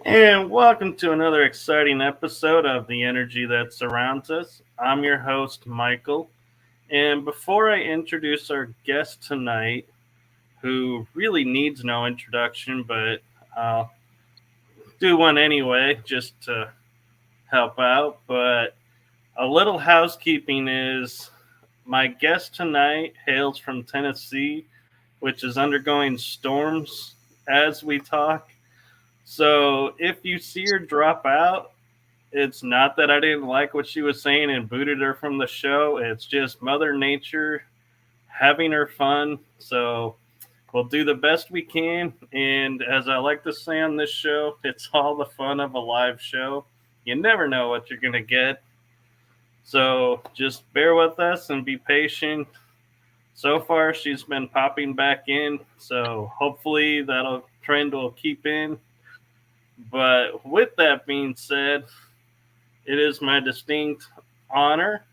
And welcome to another exciting episode of The Energy That Surrounds Us. I'm your host, Michael. And before I introduce our guest tonight, who really needs no introduction, but I'll do one anyway just to help out. But a little housekeeping is my guest tonight hails from Tennessee, which is undergoing storms as we talk. So if you see her drop out, it's not that I didn't like what she was saying and booted her from the show. It's just Mother Nature having her fun. So we'll do the best we can. And as I like to say on this show, it's all the fun of a live show. You never know what you're going to get. So just bear with us and be patient. So far, she's been popping back in. So hopefully that trend will keep in. But with that being said, it is my distinct honor,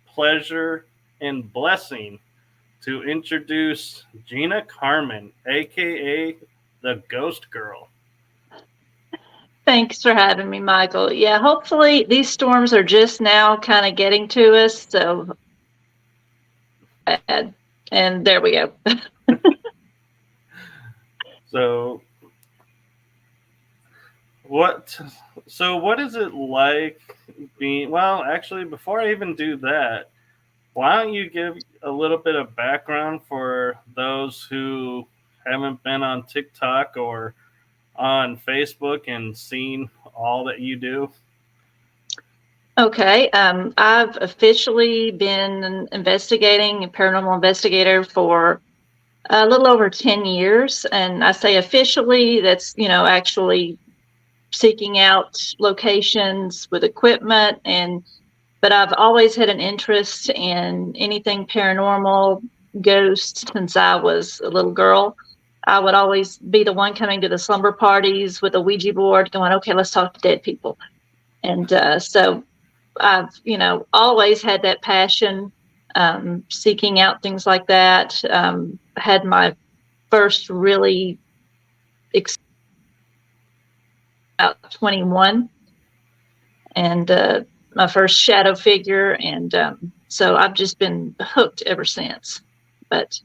pleasure, and blessing to introduce Gena Carmon, a.k.a. the Ghost Girl. Thanks for having me, Michael. Yeah, hopefully these storms are just now kind of getting to us. So, and there we go. So what is it like being, well, actually, before I even do that, why don't you give a little bit of background for those who haven't been on TikTok or on Facebook and seen all that you do? Okay. I've officially been a paranormal investigator for a little over 10 years. And I say officially, that's, actually seeking out locations with equipment, but I've always had an interest in anything paranormal, ghosts, since I was a little girl. I would always be the one coming to the slumber parties with a Ouija board going, okay, let's talk to dead people. And so I've, always had that passion, seeking out things like that. Had my first really about 21, and my first shadow figure, and so I've just been hooked ever since. But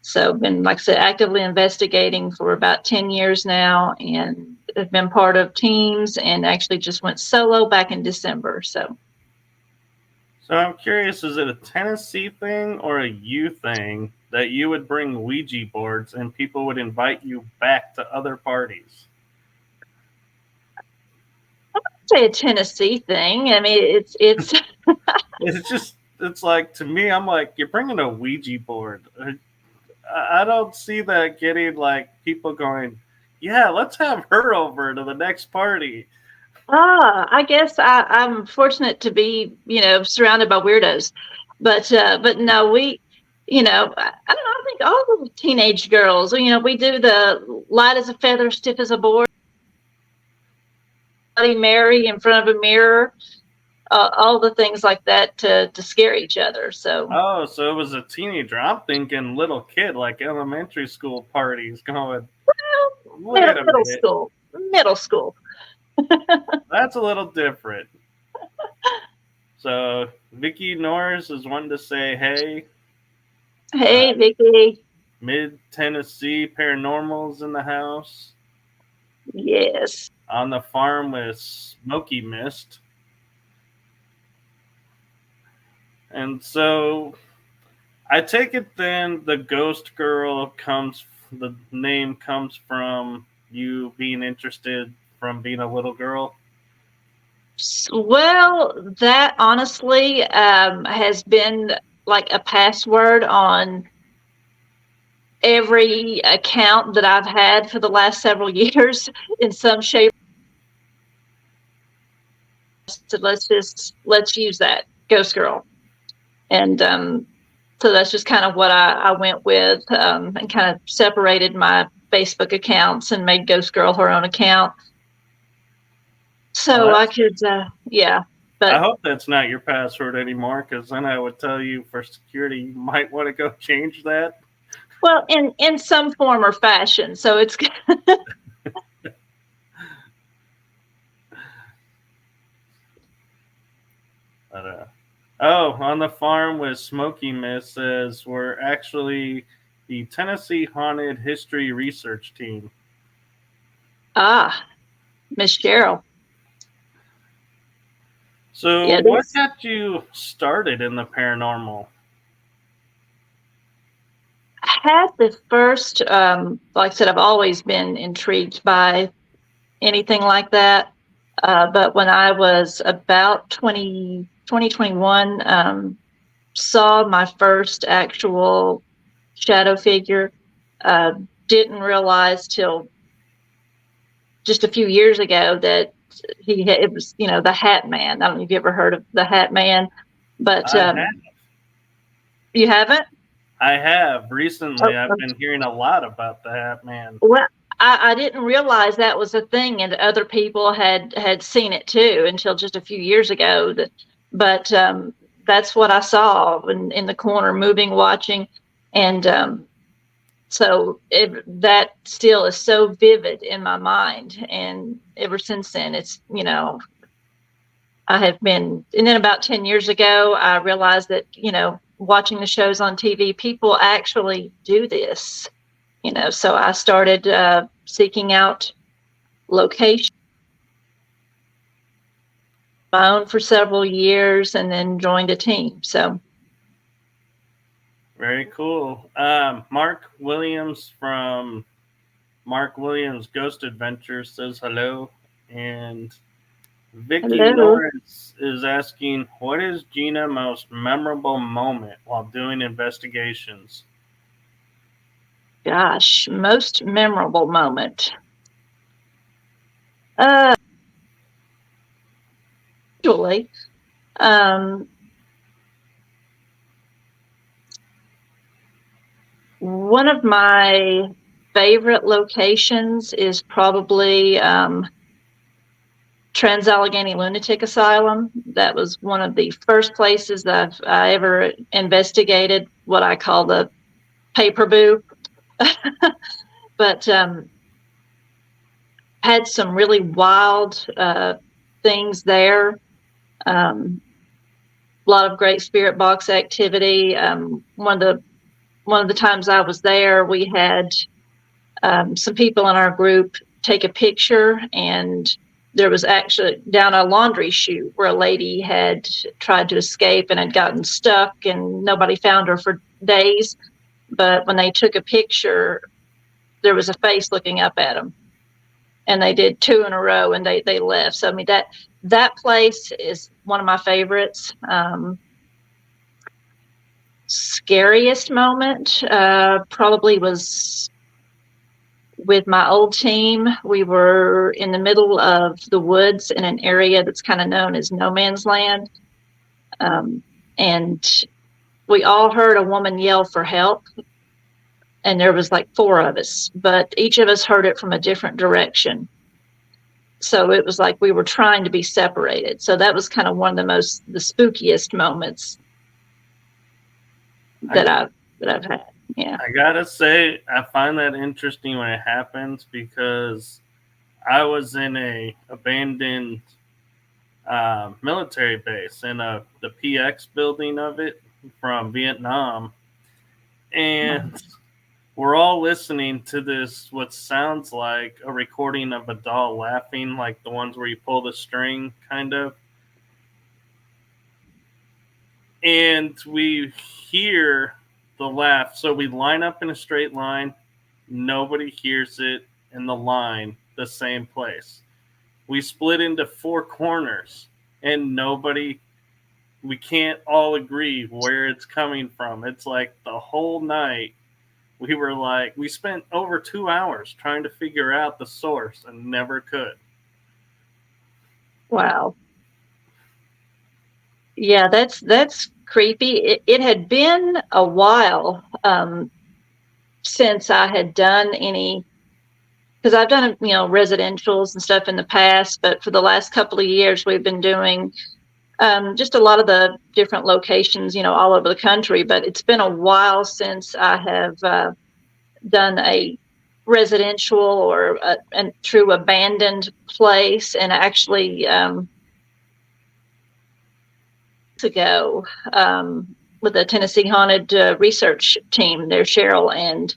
so been, like I said, actively investigating for about 10 years now, and have been part of teams, and actually just went solo back in December. So I'm curious, is it a Tennessee thing or a you thing that you would bring Ouija boards and people would invite you back to other parties? Say a Tennessee thing. I mean, it's it's like, to me, I'm like, you're bringing a Ouija board. I don't see that getting like people going, yeah, let's have her over to the next party. I guess I'm fortunate to be, surrounded by weirdos, but no, I don't know. I think all the teenage girls, we do the light as a feather, stiff as a board, Bloody Mary in front of a mirror, all the things like that to scare each other. So, Oh, so it was a teenager. I'm thinking little kid, like elementary school parties going, well, wait a middle minute, school, middle school. that's a little different. So Vicky Norris is wanting to say, hey, Hey, Vicky. Mid Tennessee Paranormal's in the house. Yes. On the farm with Smoky Mist. And so I take it then the ghost girl the name comes from you being interested from being a little girl. Well, that honestly has been like a password on every account that I've had for the last several years in some shape. So let's use that Ghost Girl, and so that's just kind of what I went with, and kind of separated my Facebook accounts and made Ghost Girl her own account, Well, so I could, yeah. I But hope that's not your password anymore, because then I would tell you for security you might want to go change that. well, in some form or fashion, so it's. But, oh, on the farm with Smoky Mist says we're actually the Tennessee Haunted History Research Team. Miss Cheryl. So, Yeah, what this got you started in the paranormal? had the first, like I said, I've always been intrigued by anything like that. But when I was about 2021, saw my first actual shadow figure. Uh, didn't realize till just a few years ago that it was, the Hat Man. I don't know if you ever heard of the Hat Man, but I have. you haven't? I have. Recently, I've Oh, been hearing a lot about the Hat Man. well, I didn't realize that was a thing, and other people had seen it too until just a few years ago. But that's what I saw in the corner, moving, watching, and so that still is so vivid in my mind. And ever since then, it's I have been. And then about 10 years ago, I realized that watching the shows on TV, people actually do this. So I started seeking out location my own for several years, and then joined a team. So Very cool. Mark Williams from Mark Williams Ghost Adventures says hello. And Vicky hello. Norris is asking, what is Gena's most memorable moment while doing investigations? Gosh, most memorable moment. Actually, um, one of my favorite locations is probably Trans-Allegheny Lunatic Asylum. That was one of the first places that I ever investigated what I call the paper boo. But had some really wild things there. A lot of great spirit box activity. One of the times I was there, we had some people in our group take a picture, and there was actually down a laundry chute where a lady had tried to escape and had gotten stuck, and nobody found her for days. But when they took a picture, there was a face looking up at them, and they did two in a row, and they left. So I mean, that place is one of my favorites. Scariest moment probably was with my old team. We were in the middle of the woods in an area that's kind of known as no man's land. And we all heard a woman yell for help. And there was like 4 of us, but each of us heard it from a different direction. So it was like we were trying to be separated. So that was kind of one of the spookiest moments that I've had. Yeah. I gotta say, I find that interesting when it happens because I was in a abandoned military base in the PX building of it from Vietnam, and we're all listening to this what sounds like a recording of a doll laughing, like the ones where you pull the string, kind of. And we hear the laugh. So we line up in a straight line. Nobody hears it in the line the same place. We split into 4 corners and we can't all agree where it's coming from. It's like the whole night we spent over 2 hours trying to figure out the source and never could. Wow. Yeah, that's creepy. It had been a while since I had done any, because I've done residentials and stuff in the past, but for the last couple of years we've been doing just a lot of the different locations, all over the country. But it's been a while since I have done a residential or a true abandoned place. And actually ago with the Tennessee Haunted research team there, Cheryl, and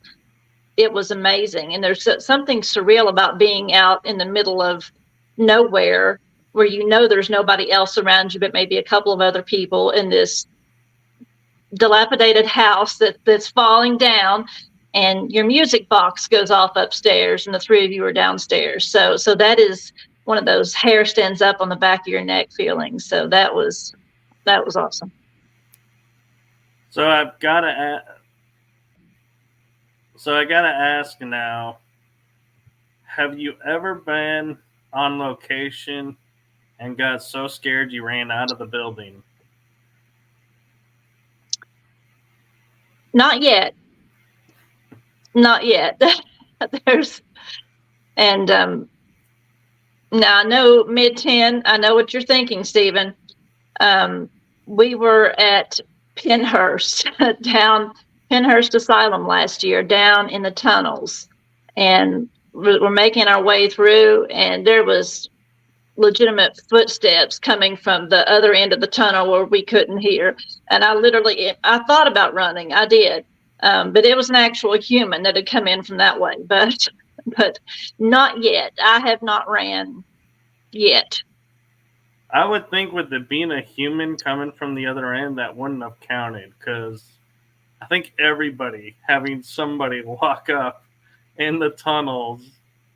it was amazing. And there's something surreal about being out in the middle of nowhere where there's nobody else around you but maybe a couple of other people in this dilapidated house that's falling down, and your music box goes off upstairs and the 3 of you are downstairs. So that is one of those hair stands up on the back of your neck feelings. So that was awesome. So I gotta ask now, have you ever been on location and got so scared you ran out of the building? Not yet. There's, and now I know mid-10, I know what you're thinking, Stephen. We were at Pennhurst, down Pennhurst Asylum last year, down in the tunnels, and we're making our way through, and there was legitimate footsteps coming from the other end of the tunnel where we couldn't hear. And I thought about running. I did. But it was an actual human that had come in from that way. But not yet. I have not ran yet. I would think with it being a human coming from the other end, that wouldn't have counted, because I think everybody having somebody walk up in the tunnels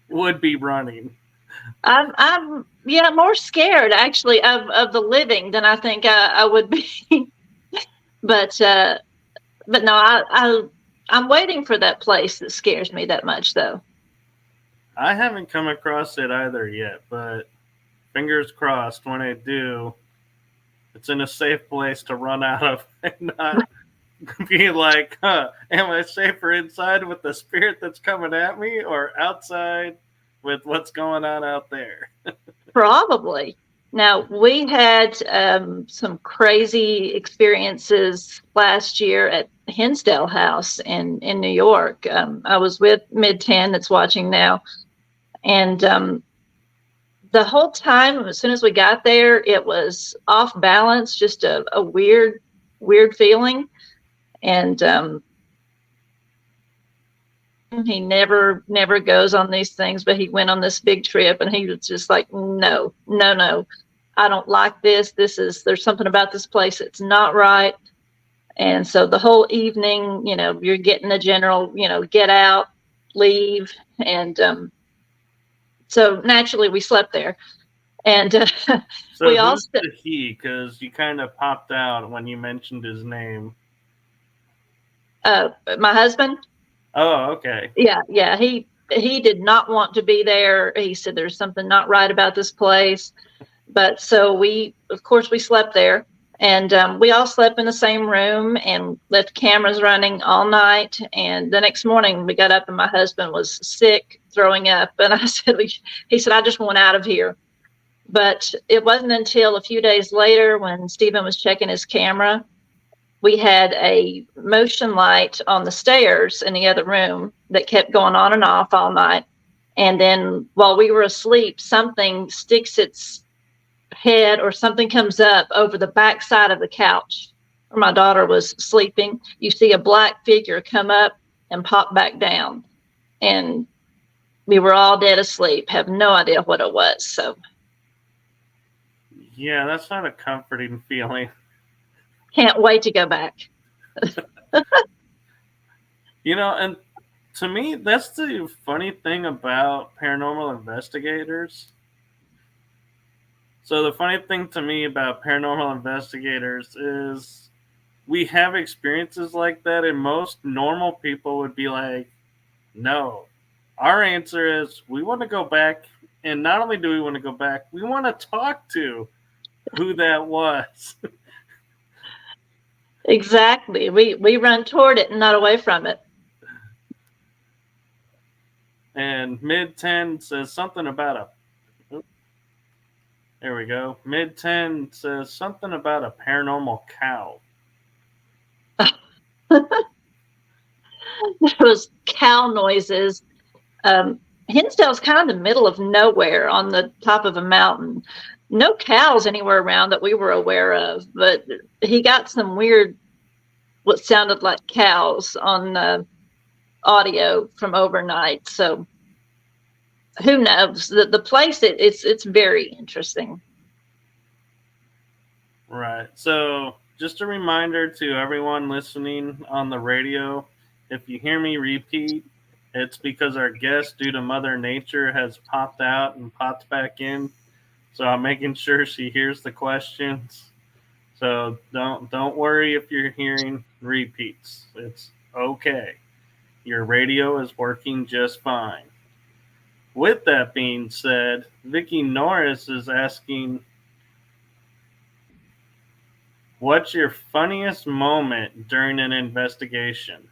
would be running. I'm more scared actually of the living than I think I would be. But no, I'm waiting for that place that scares me that much, though. I haven't come across it either yet, but fingers crossed when I do, it's in a safe place to run out of and not be like, am I safer inside with the spirit that's coming at me or outside with what's going on out there? Probably. Now, we had some crazy experiences last year at Hinsdale House in New York. I was with Mid-10 that's watching now. And the whole time, as soon as we got there, it was off balance, just a weird feeling. And he never goes on these things, but he went on this big trip and he was just like, no, I don't like this. There's something about this place that's not right. And so the whole evening, you're getting the general, get out, leave. And so naturally we slept there. And so we who's also, the he? Because you kind of popped out when you mentioned his name. my husband. Oh, okay. Yeah. he did not want to be there. He said there's something not right about this place. But so of course, we slept there, and we all slept in the same room and left cameras running all night. And the next morning, we got up, and my husband was sick, throwing up. And I said, he said, I just want out of here. But it wasn't until a few days later, when Stephen was checking his camera, we had a motion light on the stairs in the other room that kept going on and off all night. And then while we were asleep, something sticks its head or something comes up over the back side of the couch where my daughter was sleeping. You see a black figure come up and pop back down. And we were all dead asleep, have no idea what it was. So, yeah, that's not a comforting feeling. Can't wait to go back. And to me, that's the funny thing about paranormal investigators. So the funny thing to me about paranormal investigators is we have experiences like that, and most normal people would be like, no. Our answer is we want to go back, and not only do we want to go back, we want to talk to who that was. Exactly. We run toward it and not away from it. And Mid-10 says something about there we go. Mid-10 says something about a paranormal cow. There was cow noises. Hinsdale's kind of in the middle of nowhere on the top of a mountain. No cows anywhere around that we were aware of, but he got some weird, what sounded like cows on audio from overnight. So who knows? The place, it's very interesting. Right. So just a reminder to everyone listening on the radio, if you hear me repeat, it's because our guest, due to Mother Nature, has popped out and popped back in. So I'm making sure she hears the questions. So don't worry if you're hearing repeats. It's okay. Your radio is working just fine. With that being said, Vicky Norris is asking, what's your funniest moment during an investigation?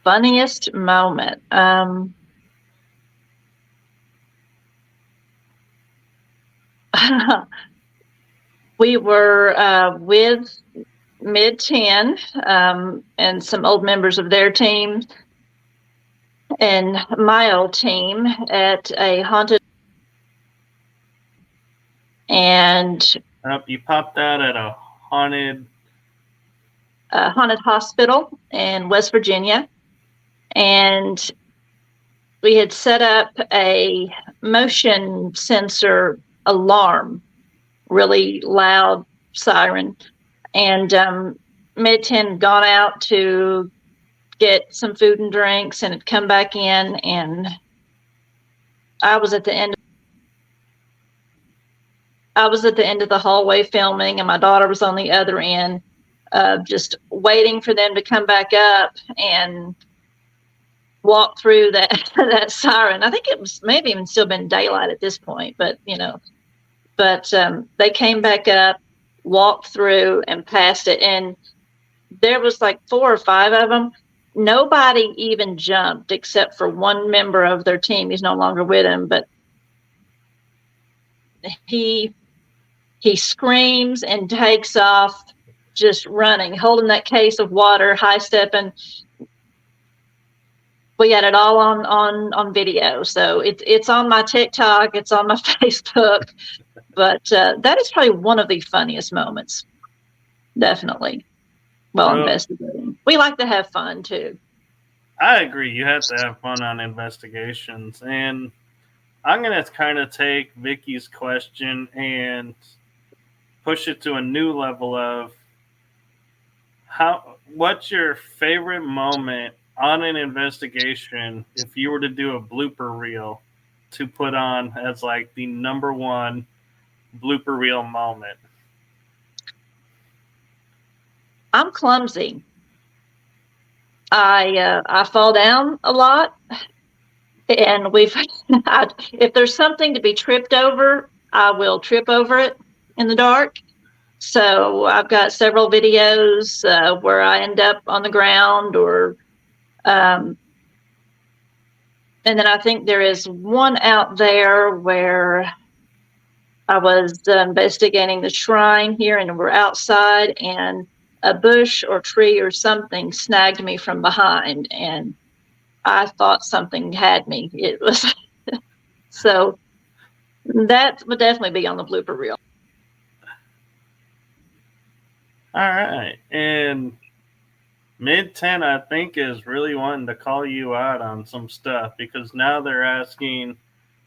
Funniest moment. We were with Mid-10 and some old members of their team and my old team at a haunted. And you popped out at a haunted hospital in West Virginia. And we had set up a motion sensor alarm, really loud siren. And Mid-10 gone out to get some food and drinks and had come back in, and I was at the end of the hallway filming, and my daughter was on the other end, just waiting for them to come back up and walk through that that siren. I think it was maybe even still been daylight at this point, but they came back up, walked through, and passed it, and there was like 4 or 5 of them. Nobody even jumped except for one member of their team. He's no longer with him, but he screams and takes off, just running, holding that case of water, high stepping. We had it all on video, so it's on my TikTok, it's on my Facebook. But that is probably one of the funniest moments, definitely, while investigating. We like to have fun too. I agree. You have to have fun on investigations, and I'm going to kind of take Vicky's question and push it to a new level of what's your favorite moment on an investigation if you were to do a blooper reel to put on as like the number one blooper reel moment? I'm clumsy. I fall down a lot, and if there's something to be tripped over, I will trip over it in the dark. So I've got several videos where I end up on the ground, and then I think there is one out there where I was investigating the shrine here, and we're outside, and a bush or tree or something snagged me from behind, and I thought something had me. It was so that would definitely be on the blooper reel. All right. And Mid 10, I think, is really wanting to call you out on some stuff because now they're asking,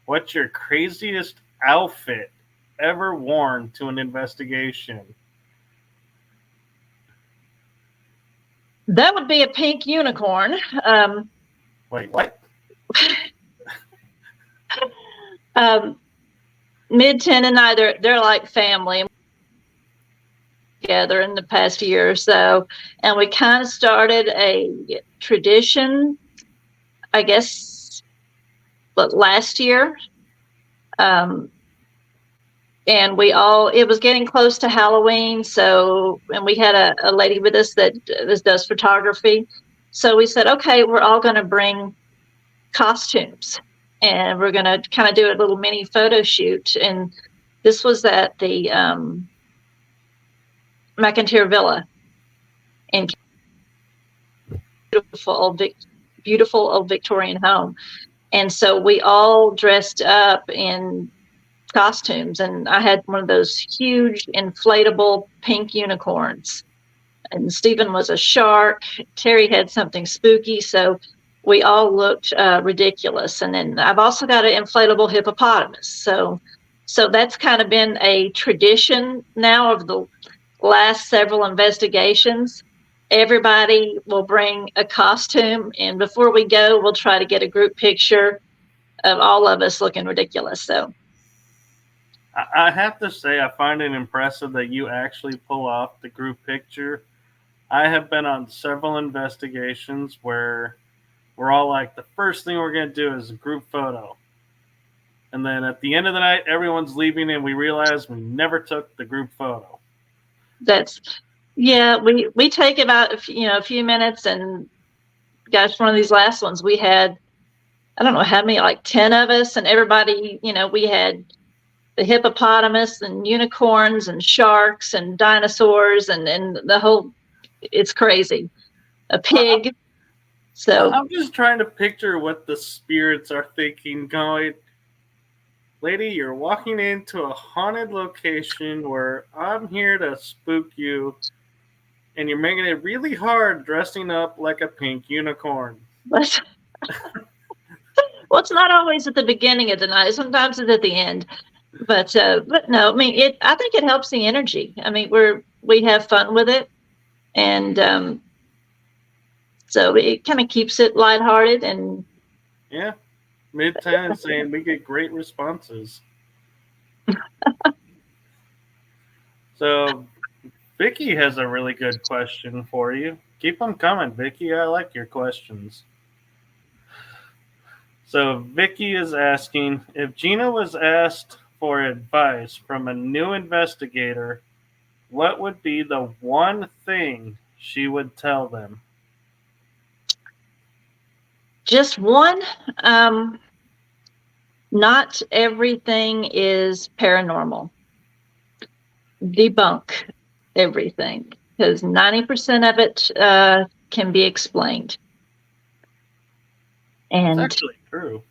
what's your craziest outfit ever worn to an investigation? That would be a pink unicorn. Wait, what? Mid 10 and I, they're like family together in the past year or so, and we kind of started a tradition, I guess, but last year. And it was getting close to Halloween, and we had a lady with us that does photography. So we said, okay, we're all going to bring costumes, and we're going to kind of do a little mini photo shoot. And this was at the McIntyre Villa in beautiful old Victorian home. And so we all dressed up in costumes, and I had one of those huge inflatable pink unicorns, and Stephen was a shark. Terry had something spooky, so we all looked ridiculous. And then I've also got an inflatable hippopotamus, so that's kind of been a tradition now of the last several investigations. Everybody will bring a costume, and before we go, we'll try to get a group picture of all of us looking ridiculous. So I have to say, I find it impressive that you actually pull off the group picture. I have been on several investigations where we're all like, the first thing we're going to do is a group photo. And then at the end of the night, everyone's leaving and we realize we never took the group photo. We take about a few minutes, and gosh, one of these last ones we had, I don't know how many, like 10 of us, and everybody, we had the hippopotamus and unicorns and sharks and dinosaurs and the whole, it's crazy. A pig. So I'm just trying to picture what the spirits are thinking, going, lady, you're walking into a haunted location where I'm here to spook you, and you're making it really hard dressing up like a pink unicorn. Well, it's not always at the beginning of the night. Sometimes it's at the end. But no, I mean, I think it helps the energy. I mean, we have fun with it, and so it kind of keeps it lighthearted. And yeah, Mid 10 is saying we get great responses. So Vicky has a really good question for you. Keep them coming, Vicky. I like your questions. So Vicky is asking, if Gena was asked for advice from a new investigator, what would be the one thing she would tell them? Just one. Not everything is paranormal. Debunk everything, because 90% of it can be explained. And it's actually true.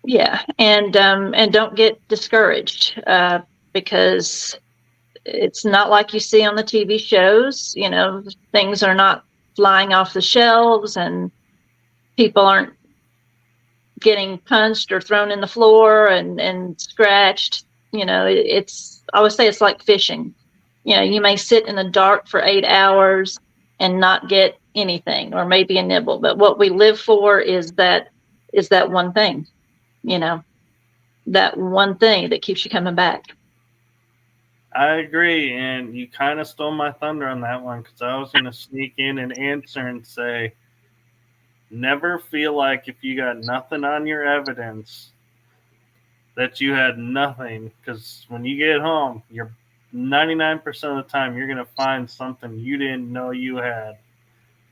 Yeah, and don't get discouraged because it's not like you see on the TV shows. Things are not flying off the shelves, and people aren't getting punched or thrown in the floor and scratched. I always say it's like fishing. You may sit in the dark for 8 hours and not get anything, or maybe a nibble. But what we live for is that one thing. That one thing that keeps you coming back. I agree, and you kind of stole my thunder on that one because I was going to sneak in and answer and say, never feel like if you got nothing on your evidence that you had nothing, because when you get home, you're 99% of the time you're going to find something you didn't know you had.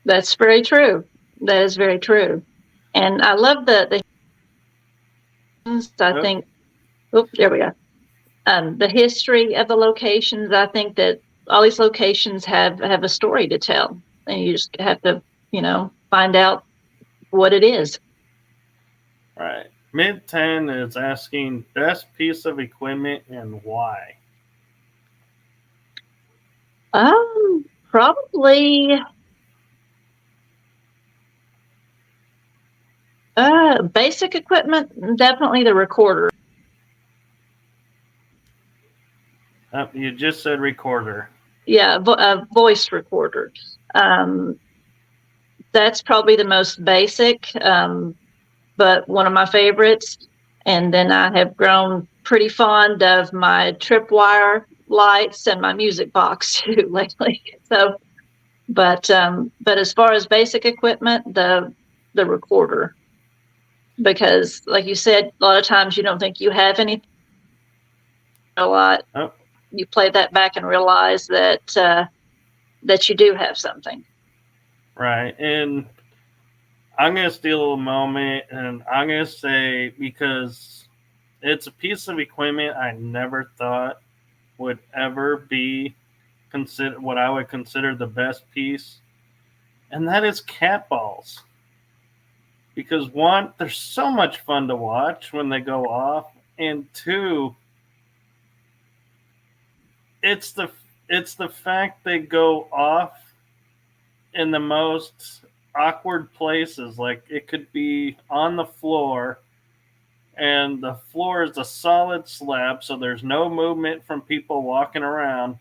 That's very true. That is very true. And I love the I Oh, think, oh, there we go. The history of the locations. I think that all these locations have a story to tell, and you just have to, find out what it is. right. Mid 10 is asking best piece of equipment and why. Probably basic equipment. Definitely the recorder. You just said recorder. Yeah, voice recorder. Um, that's probably the most basic, but one of my favorites. And then I have grown pretty fond of my tripwire lights and my music box too lately. So, but as far as basic equipment, the recorder, because like you said, a lot of times you don't think you have anything a lot. Oh, You play that back and realize that you do have something. right. And I'm going to steal a moment and I'm going to say because it's a piece of equipment I never thought would ever be consider what I would consider the best piece, and that is cat balls. Because one, they're so much fun to watch when they go off, and two, it's the it's the fact they go off in the most awkward places. Like it could be on the floor, and the floor is a solid slab, so there's no movement from people walking around,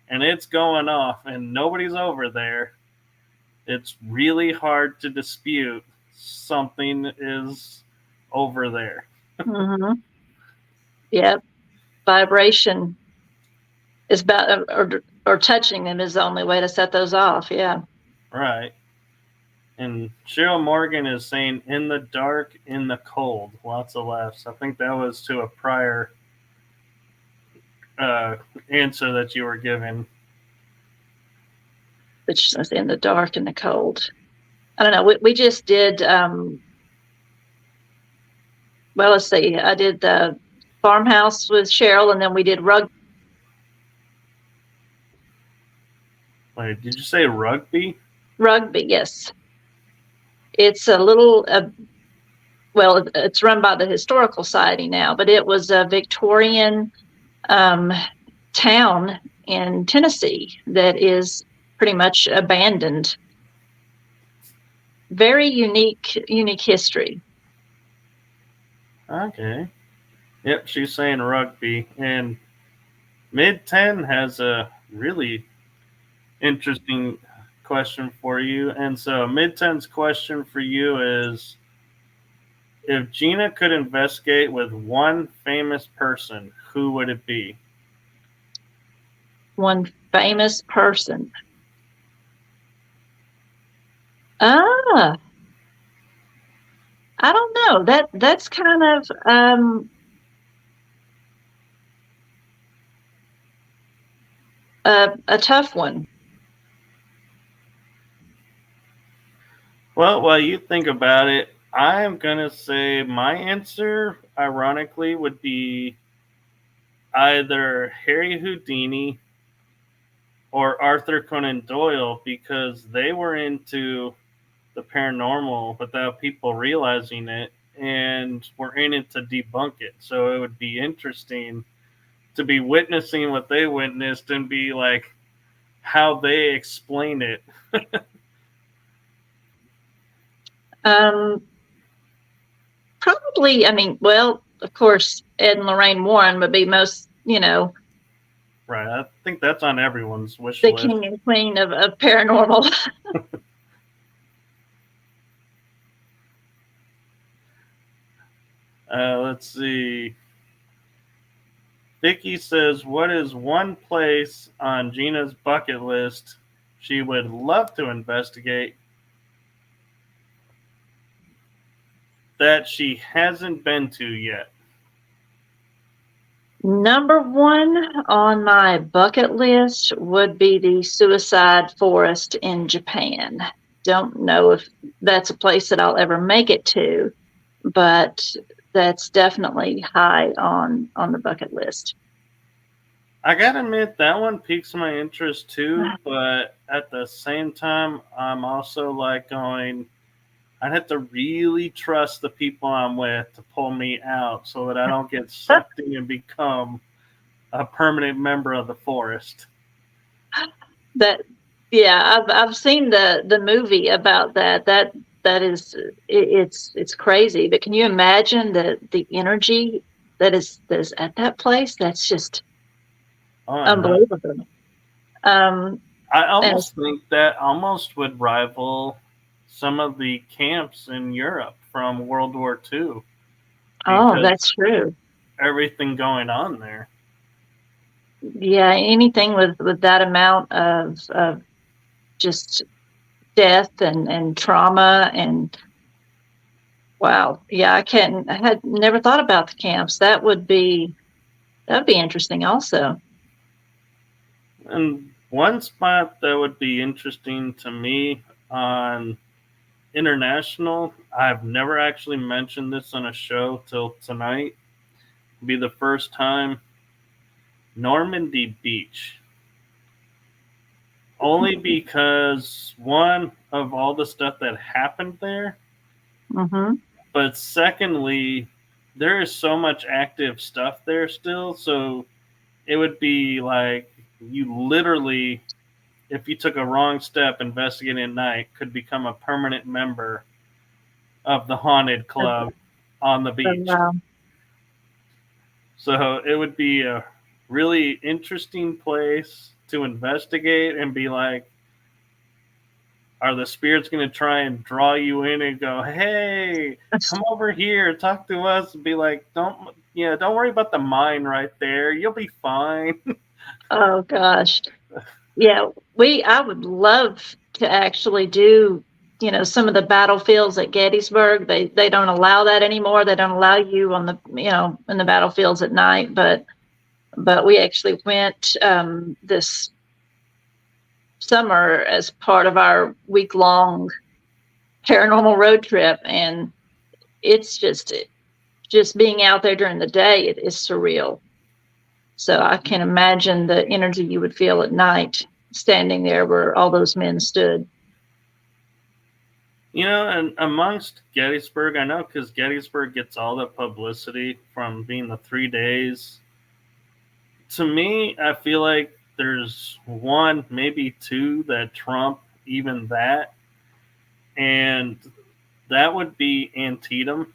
and it's going off, and nobody's over there. It's really hard to dispute something is over there. Mm-hmm. Yep, vibration is about or touching them is the only way to set those off. Yeah. Right. And Cheryl Morgan is saying in the dark, in the cold. Lots of laughs. I think that was to a prior uh, answer that you were giving. Which is in the dark and the cold. I don't know. We just did. Well, let's see. I did the farmhouse with Cheryl, and then we did Wait, did you say rugby? rugby. Yes, it's a little. Well, it's run by the historical society now, but it was a Victorian um, town in Tennessee that is pretty much abandoned. Very unique history. Okay. Yep, she's saying rugby. And Mid 10 has a really interesting question for you. And so Mid 10's question for you is if Gena could investigate with one famous person, who would it be? One famous person. Ah, I don't know. That's kind of a tough one. Well, while you think about it, I'm going to say my answer, ironically, would be either Harry Houdini or Arthur Conan Doyle because they were into the paranormal without people realizing it and were in it to debunk it. So it would be interesting to be witnessing what they witnessed and be like how they explain it. Um, Probably. I mean, well, of course, Ed and Lorraine Warren would be most, Right. I think that's on everyone's wish the list. king and queen of paranormal. Let's see. Vicky says, what is one place on Gena's bucket list she would love to investigate that she hasn't been to yet? Number one on my bucket list would be the suicide forest in Japan. Don't know if that's a place that I'll ever make it to, but that's definitely high on the bucket list. I gotta admit, that one piques my interest too, but at the same time, I'm also like going, I'd have to really trust the people I'm with to pull me out so that I don't get sucked in and become a permanent member of the forest. That yeah, I've seen the movie about that. That is it's crazy. But can you imagine the energy that is at that place? That's just unbelievable. I And almost think that almost would rival some of the camps in Europe from World War II oh, because that's true. everything going on there. Yeah, anything with that amount of just death and trauma and wow. Yeah, I had never thought about the camps. That'd be interesting also. And one spot that would be interesting to me on international, I've never actually mentioned this on a show till tonight, would be the first time, Normandy Beach. Only because, one, of all the stuff that happened there, Mm-hmm. but secondly, there is so much active stuff there still. So it would be like you literally, if you took a wrong step investigating at night, could become a permanent member of the haunted club on the beach. Wow. So it would be a really interesting place to investigate and be like, are the spirits going to try and draw you in and go, hey, come over here, talk to us, and be like, don't worry about the mine right there, you'll be fine. Oh gosh. Yeah, I would love to actually do, some of the battlefields at Gettysburg. They don't allow that anymore. They don't allow you on the, in the battlefields at night, but we actually went this summer as part of our week-long paranormal road trip, and it's just being out there during the day, it is surreal. So I can imagine the energy you would feel at night standing there where all those men stood. And amongst Gettysburg, I know because Gettysburg gets all the publicity from being the 3 days. To me, I feel like there's one, maybe two that trump even that. And that would be Antietam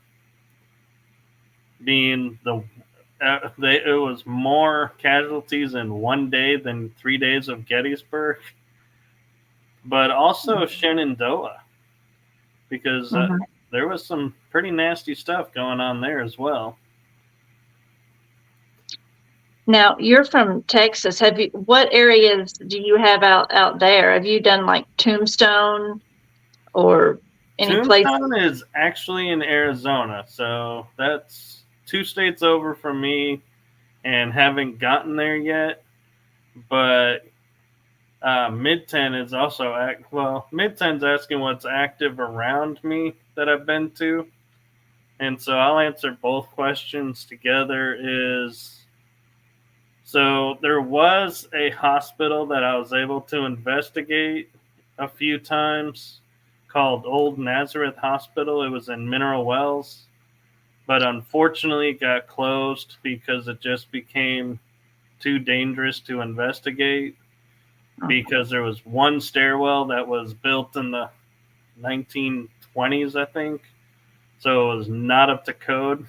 being it was more casualties in one day than 3 days of Gettysburg, but also Shenandoah because Mhm. there was some pretty nasty stuff going on there as well. Now you're from Texas. What areas do you have out there? Have you done like Tombstone or any place? Tombstone is actually in Arizona, so that's 2 states over from me, and haven't gotten there yet. But Mid 10 is also Mid 10's asking what's active around me that I've been to, and so I'll answer both questions together. So there was a hospital that I was able to investigate a few times called Old Nazareth Hospital. It was in Mineral Wells, but unfortunately it got closed because it just became too dangerous to investigate, because there was one stairwell that was built in the 1920s, I think. So it was not up to code.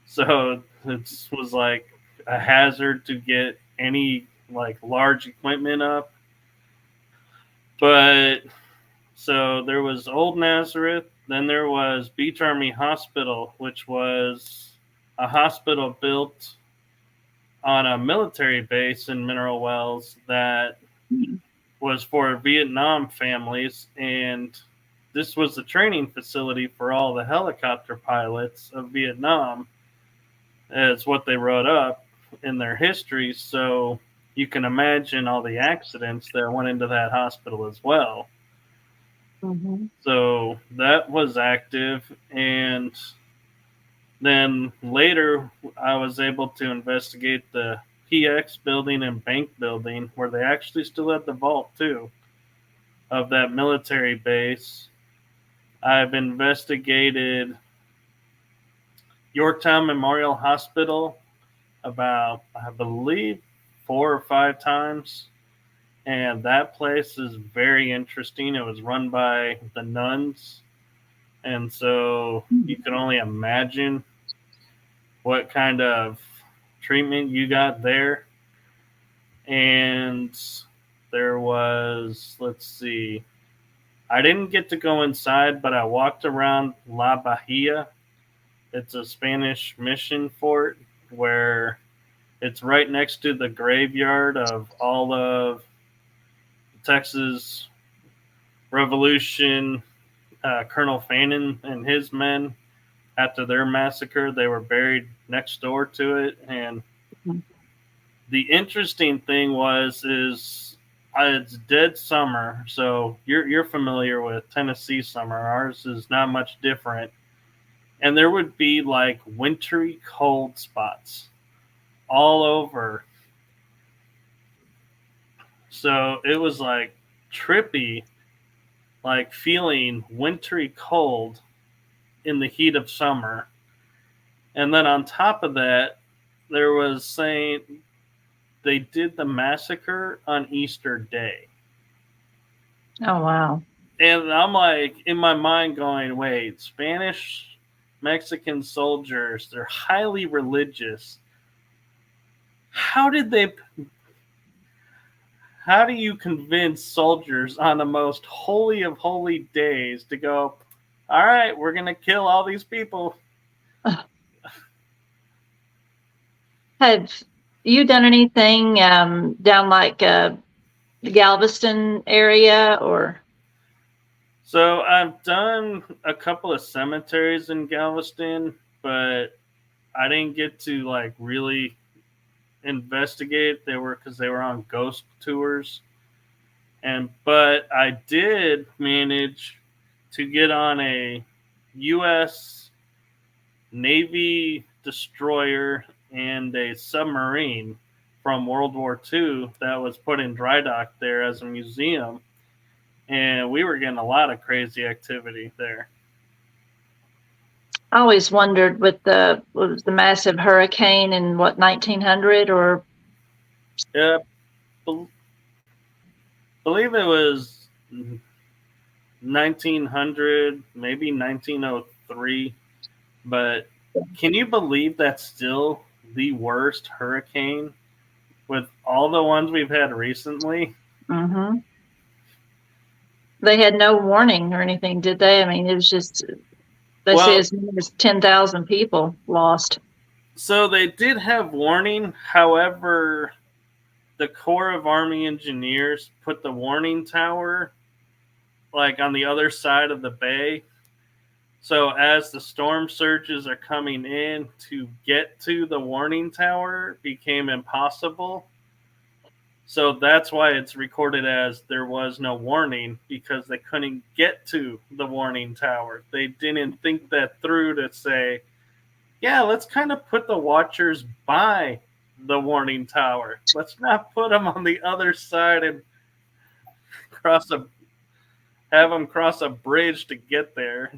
So it was like a hazard to get any like large equipment up. But so there was Old Nazareth, then there was Beach Army Hospital, which was a hospital built on a military base in Mineral Wells that was for Vietnam families, and this was the training facility for all the helicopter pilots of Vietnam, as what they wrote up in their history. So you can imagine all the accidents that went into that hospital as well. Mm-hmm. So that was active, and then later I was able to investigate the PX building and bank building where they actually still had the vault too of that military base. I've investigated Yorktown Memorial Hospital about, I believe, 4 or 5 times. And that place is very interesting. It was run by the nuns. And so you can only imagine what kind of treatment you got there. And there was, let's see, I didn't get to go inside, but I walked around La Bahia. It's a Spanish mission fort where it's right next to the graveyard of all of Texas Revolution, Colonel Fannin and his men. After their massacre, they were buried next door to it. And the interesting thing is it's dead summer, so you're familiar with Tennessee summer. Ours is not much different, and there would be like wintry cold spots all over. So it was like trippy, like feeling wintry cold in the heat of summer. And then on top of that, there was saying they did the massacre on Easter Day. Oh, wow. And I'm like, in my mind, going, wait, Spanish Mexican soldiers, they're highly religious. How did they, how do you convince soldiers on the most holy of holy days to go, all right, we're going to kill all these people? Have you done anything down like the Galveston area or? So I've done a couple of cemeteries in Galveston, but I didn't get to like really investigate. They were because they were on ghost tours, but I did manage to get on a U.S. Navy destroyer and a submarine from World War II that was put in dry dock there as a museum, and we were getting a lot of crazy activity there. I always wondered with what was the massive hurricane in what 1900 or Yeah, believe it was 1900, maybe 1903. But can you believe that's still the worst hurricane with all the ones we've had recently? mm-hmm. They had no warning or anything, did they? I mean, it was just they say Well, as many as 10,000 people lost. so they did have warning. However, the Corps of Army Engineers put the warning tower like on the other side of the bay. So as the storm surges are coming in, to get to the warning tower became impossible. So that's why it's recorded as there was no warning, because they couldn't get to the warning tower. They didn't think that through to say, yeah, let's kind of put the watchers by the warning tower. Let's not put them on the other side and cross a have them cross a bridge to get there.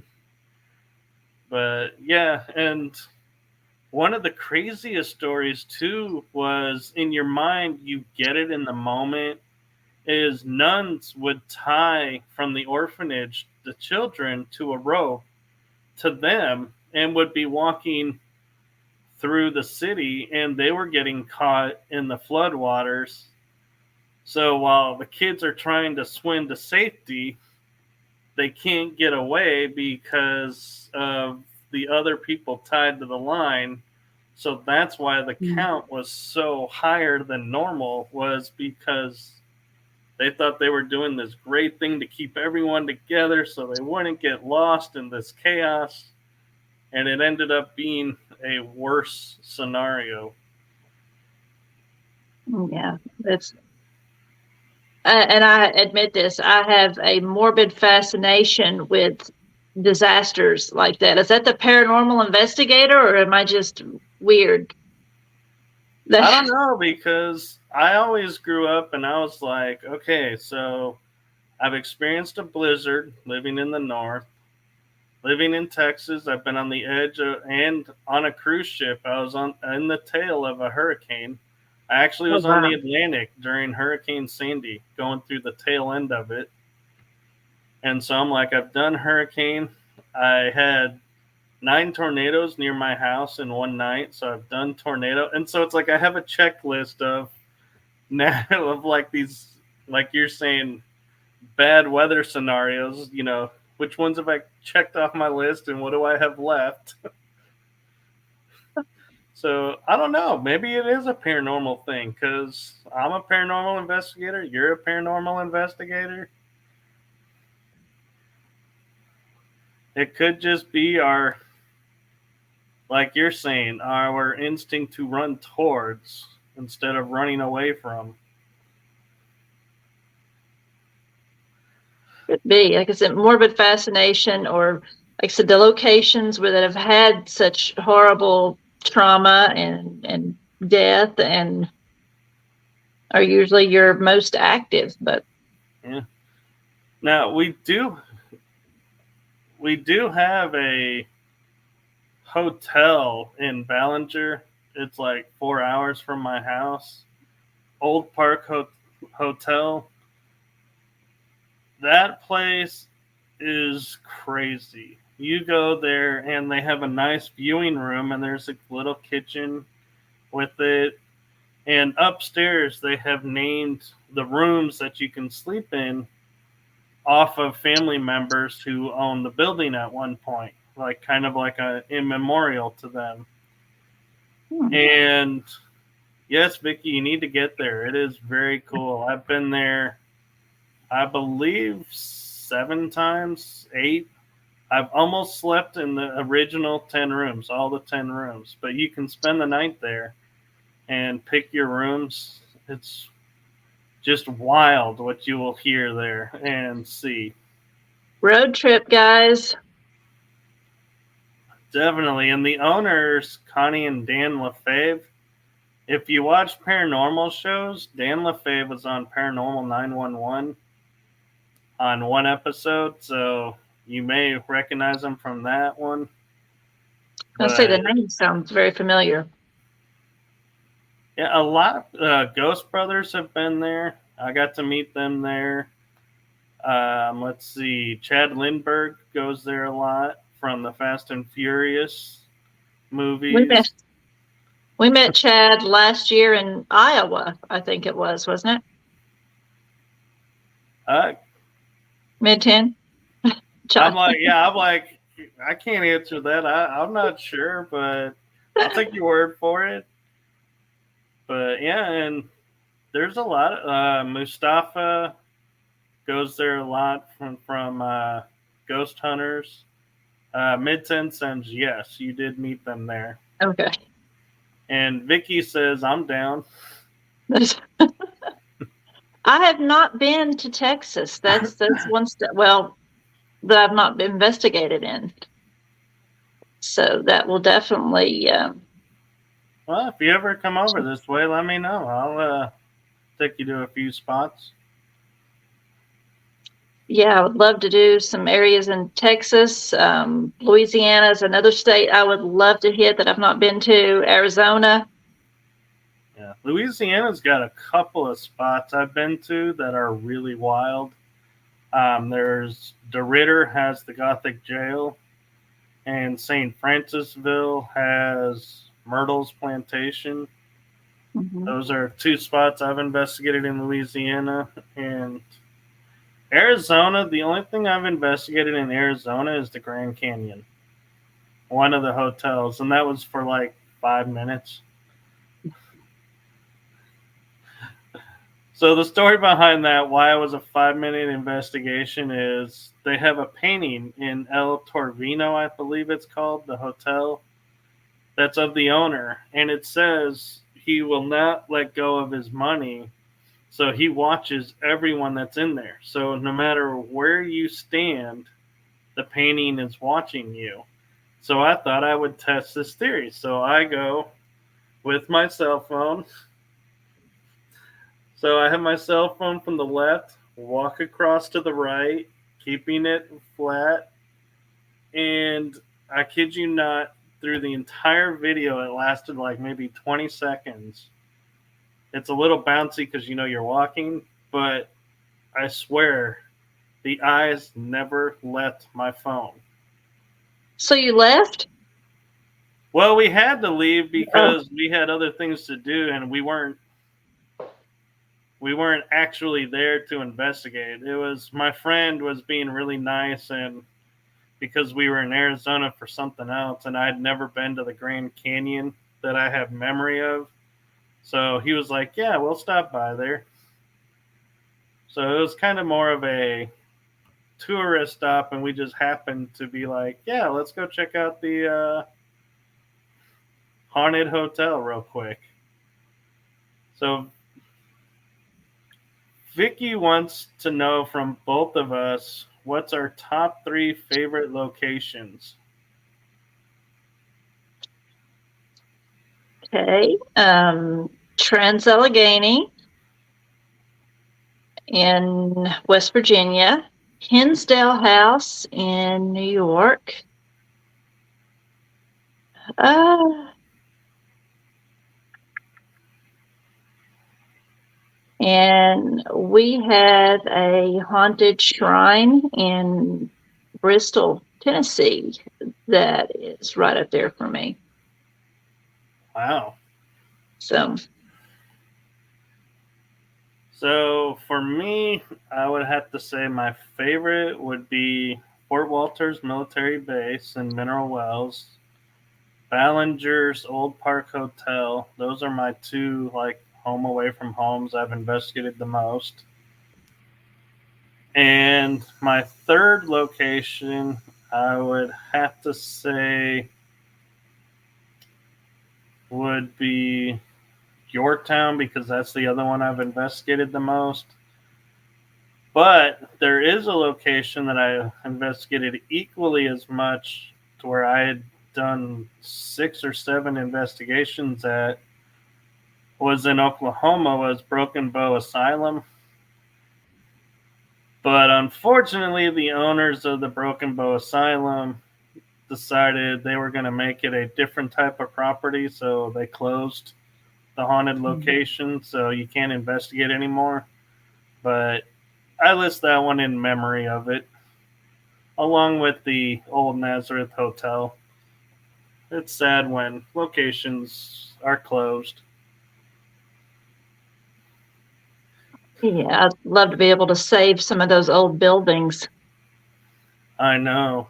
But yeah, and one of the craziest stories too was, in your mind you get it in the moment, is nuns would tie from the orphanage the children to a rope to them and would be walking through the city, and they were getting caught in the floodwaters. So while the kids are trying to swim to safety, they can't get away because of the other people tied to the line So that's why the count was so higher than normal, was because they thought they were doing this great thing to keep everyone together so they wouldn't get lost in this chaos. And it ended up being a worse scenario. Yeah, it's and I admit this, I have a morbid fascination with disasters like that. Is that the paranormal investigator, or am I just weird? I don't know, because I always grew up and I was like, okay, so I've experienced a blizzard living in the north. Living in Texas, I've been on the edge and on a cruise ship. I was on in the tail of a hurricane. I actually Oh, was on wow. the Atlantic during Hurricane Sandy, going through the tail end of it. And so I'm like, I've done hurricane. I had 9 tornadoes near my house in one night, so I've done tornado. And so it's like I have a checklist of now of like these, like you're saying, bad weather scenarios. Which ones have I checked off my list, and what do I have left? So I don't know. Maybe it is a paranormal thing, because I'm a paranormal investigator. You're a paranormal investigator. It could just be our, like you're saying, our instinct to run towards instead of running away from. Could be, like I said, morbid fascination, or like I said, the locations where that have had such horrible trauma and death and are usually your most active. But Yeah. Now we do have a hotel in Ballinger. It's like 4 hours from my house. Old Park Hotel. That place is crazy. You go there and they have a nice viewing room, and there's a little kitchen with it. And upstairs they have named the rooms that you can sleep in off of family members who own the building at one point, like kind of like a in memorial to them. And yes, Vicky, you need to get there. It is very cool. I've been there, I believe, 7 times, 8. I've almost slept in the original 10 rooms, all the 10 rooms, but you can spend the night there and pick your rooms. It's just wild what you will hear there and see. road trip, guys. Definitely. And the owners, Connie and Dan LaFave, if you watch paranormal shows, Dan LaFave was on Paranormal 911 on one episode, so you may recognize him from that one. I'll say the But name sounds very familiar. yeah, a lot of Ghost Brothers have been there. I got to meet them there. Let's see, Chad Lindbergh goes there a lot from the Fast and Furious We met movies. we met Chad last year in Iowa, I think it was, wasn't it? Uh, Mid-10? I'm Chad. like, yeah, I'm like, I can't answer that. I'm not sure, but I'll take your word for it. But yeah, and there's a lot. Mustafa goes there a lot from Ghost Hunters. Mid-10 sends, yes, you did meet them there. Okay. And Vicky says, I'm down. I have not been to Texas. That's one step. Well, that I've not been investigated in. So that will definitely. Well, if you ever come over this way, let me know. I'll take you to a few spots. Yeah, I would love to do some areas in Texas. Louisiana is another state I would love to hit that I've not been to. Arizona. Yeah, Louisiana's got a couple of spots I've been to that are really wild. There's DeRitter has the Gothic Jail, and St. Francisville has Myrtle's Plantation. Mm-hmm. Those are 2 spots I've investigated in Louisiana. And Arizona, the only thing I've investigated in Arizona is the Grand Canyon, one of the hotels, and that was for like 5 minutes. So the story behind that, why it was a 5 minute investigation, is they have a painting in El Torvino, I believe it's called, the hotel, that's of the owner, and it says he will not let go of his money. So he watches everyone that's in there. So no matter where you stand, the painting is watching you. So I thought I would test this theory. So I go with my cell phone. So I have my cell phone from the left, walk across to the right, keeping it flat. And I kid you not, through the entire video, it lasted like maybe 20 seconds. It's a little bouncy because you're walking, but I swear the eyes never left my phone. So you left? Well, we had to leave Oh, because we had other things to do, and we weren't actually there to investigate. It was my friend was being really nice, and because we were in Arizona for something else, and I had never been to the Grand Canyon that I have memory of. So he was like, "Yeah, we'll stop by there." So it was kind of more of a tourist stop, and we just happened to be like, "Yeah, let's go check out the haunted hotel real quick." So Vicky wants to know from both of us, what's our top 3 favorite locations? okay. Trans-Allegheny in West Virginia, Hinsdale House in New York. Uh, and we have a haunted shrine in Bristol, Tennessee, that is right up there for me. Wow. So For me, I would have to say my favorite would be Fort Walters Military Base in Mineral Wells, Ballinger's Old Park Hotel. Those are my two like home away from homes I've investigated the most. And my third location, I would have to say, would be Yorktown because that's the other one I've investigated the most. But there is a location that I investigated equally as much, to where I had done 6 or 7 investigations at, was in Oklahoma, was Broken Bow Asylum. But unfortunately, the owners of the Broken Bow Asylum decided they were going to make it a different type of property, so they closed the haunted location, so you can't investigate anymore. But I list that one in memory of it, along with the old Nazareth Hotel. It's sad when locations are closed. yeah, I'd love to be able to save some of those old buildings. I know.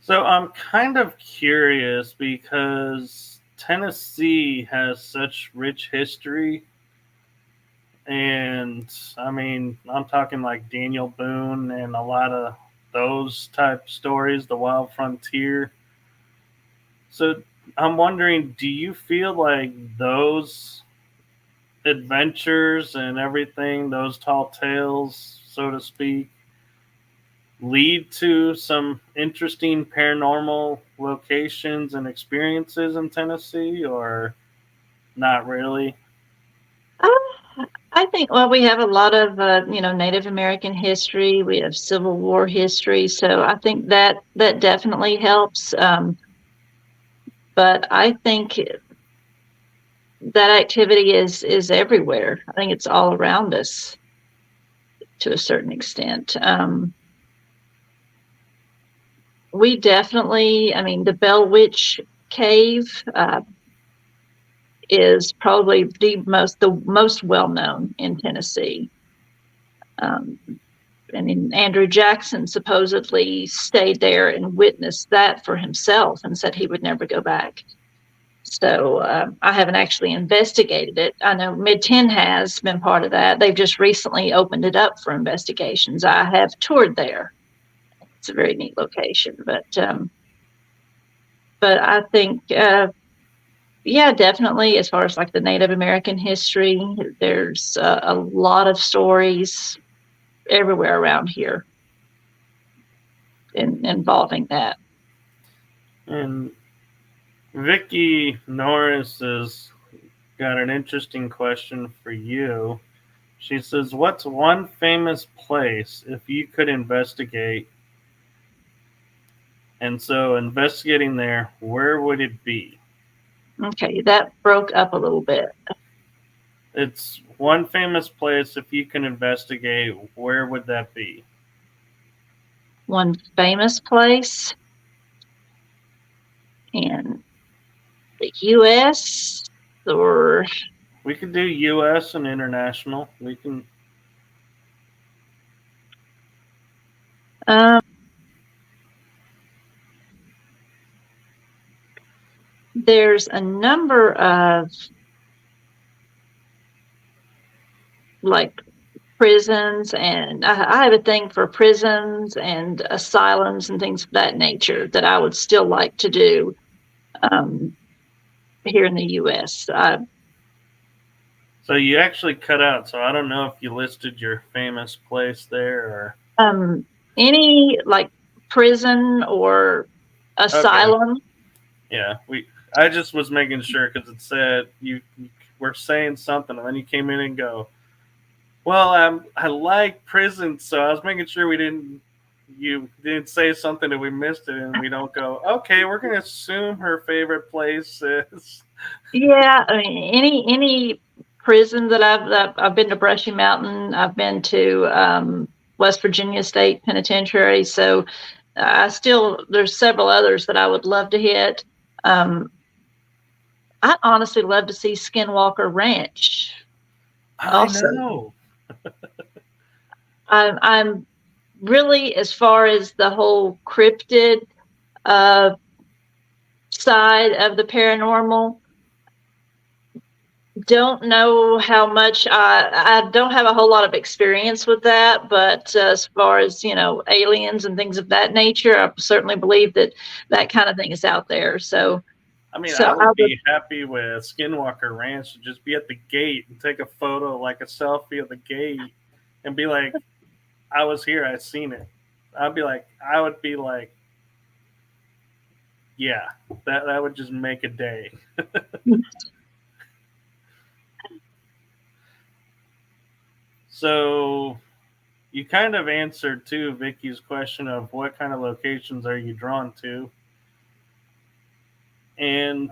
So I'm kind of curious because Tennessee has such rich history. And I mean, I'm talking like Daniel Boone and a lot of those type stories, the Wild Frontier. So I'm wondering, do you feel like those adventures and everything, those tall tales, so to speak, lead to some interesting paranormal locations and experiences in Tennessee, or not really? I think, well, we have a lot of, Native American history. We have Civil War history, so I think that definitely helps. But I think that activity is everywhere. I think it's all around us to a certain extent. We definitely, I mean, the Bell Witch Cave is probably the most well known in Tennessee. And Andrew Jackson supposedly stayed there and witnessed that for himself and said he would never go back. So I haven't actually investigated it. I know Mid-10 has been part of that. They've just recently opened it up for investigations. I have toured there. It's a very neat location, but I think, yeah, definitely. As far as like the Native American history, there's a lot of stories everywhere around here involving that. And Vicky Norris has got an interesting question for you. She says, "What's one famous place if you could investigate?" And so, investigating there, where would it be? Okay, that broke up a little bit. It's one famous place. If you can investigate, where would that be? One famous place in the U.S. or We could do U.S. and international. We can. There's a number of like prisons, and I have a thing for prisons and asylums and things of that nature that I would still like to do here in the U.S. So you actually cut out. So I don't know if you listed your famous place there Any like prison or or. Okay. asylum. Yeah. I just was making sure because it said you were saying something and then you came in and go, well, I like prison, so I was making sure you didn't say something that we missed it, and we don't go, okay, we're gonna assume her favorite place is. Yeah, I mean any prison that I've been to Brushy Mountain. I've been to West Virginia State Penitentiary. So there's several others that I would love to hit. I'd honestly love to see Skinwalker Ranch. I Also, know. I'm really, as far as the whole cryptid side of the paranormal, don't know how much. I don't have a whole lot of experience with that, but as far as aliens and things of that nature, I certainly believe that kind of thing is out there. So I mean, so I I would would. be happy with Skinwalker Ranch to just be at the gate and take a photo, like a selfie of the gate, and be like, I was here, I seen it. I would be like, yeah, that would just make a day. So you kind of answered too Vicky's question of what kind of locations are you drawn to, and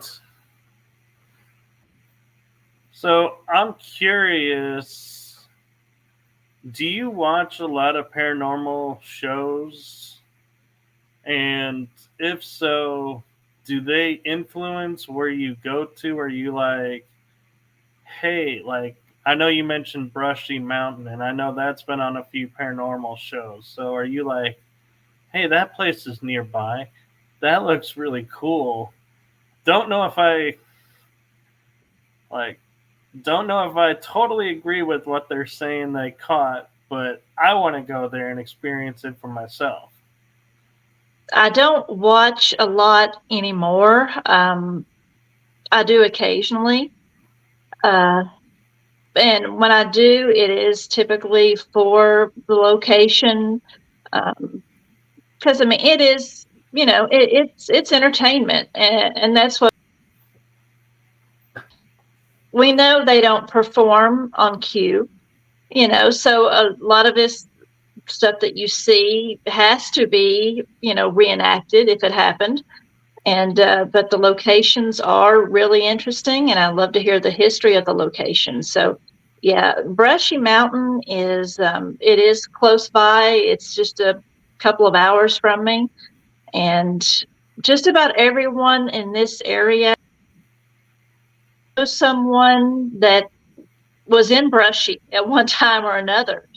so I'm curious. Do you watch a lot of paranormal shows? And if so, do they influence where you go to? Are you like, hey, like, I know you mentioned Brushy Mountain, and I know that's been on a few paranormal shows. So are you like, hey, that place is nearby? That looks really cool. Don't know if I like don't know if I totally agree with what they're saying they caught, but I want to go there and experience it for myself. I don't watch a lot anymore. I do occasionally. Uh, and when I do, it is typically for the location. Because I mean, it is, it's entertainment, and that's what we know. They don't perform on cue, so a lot of this stuff that you see has to be, reenacted if it happened. And but the locations are really interesting, and I love to hear the history of the location. So yeah, Brushy Mountain it is close by. It's just a couple of hours from me, and just about everyone in this area knows someone that was in Brushy at one time or another.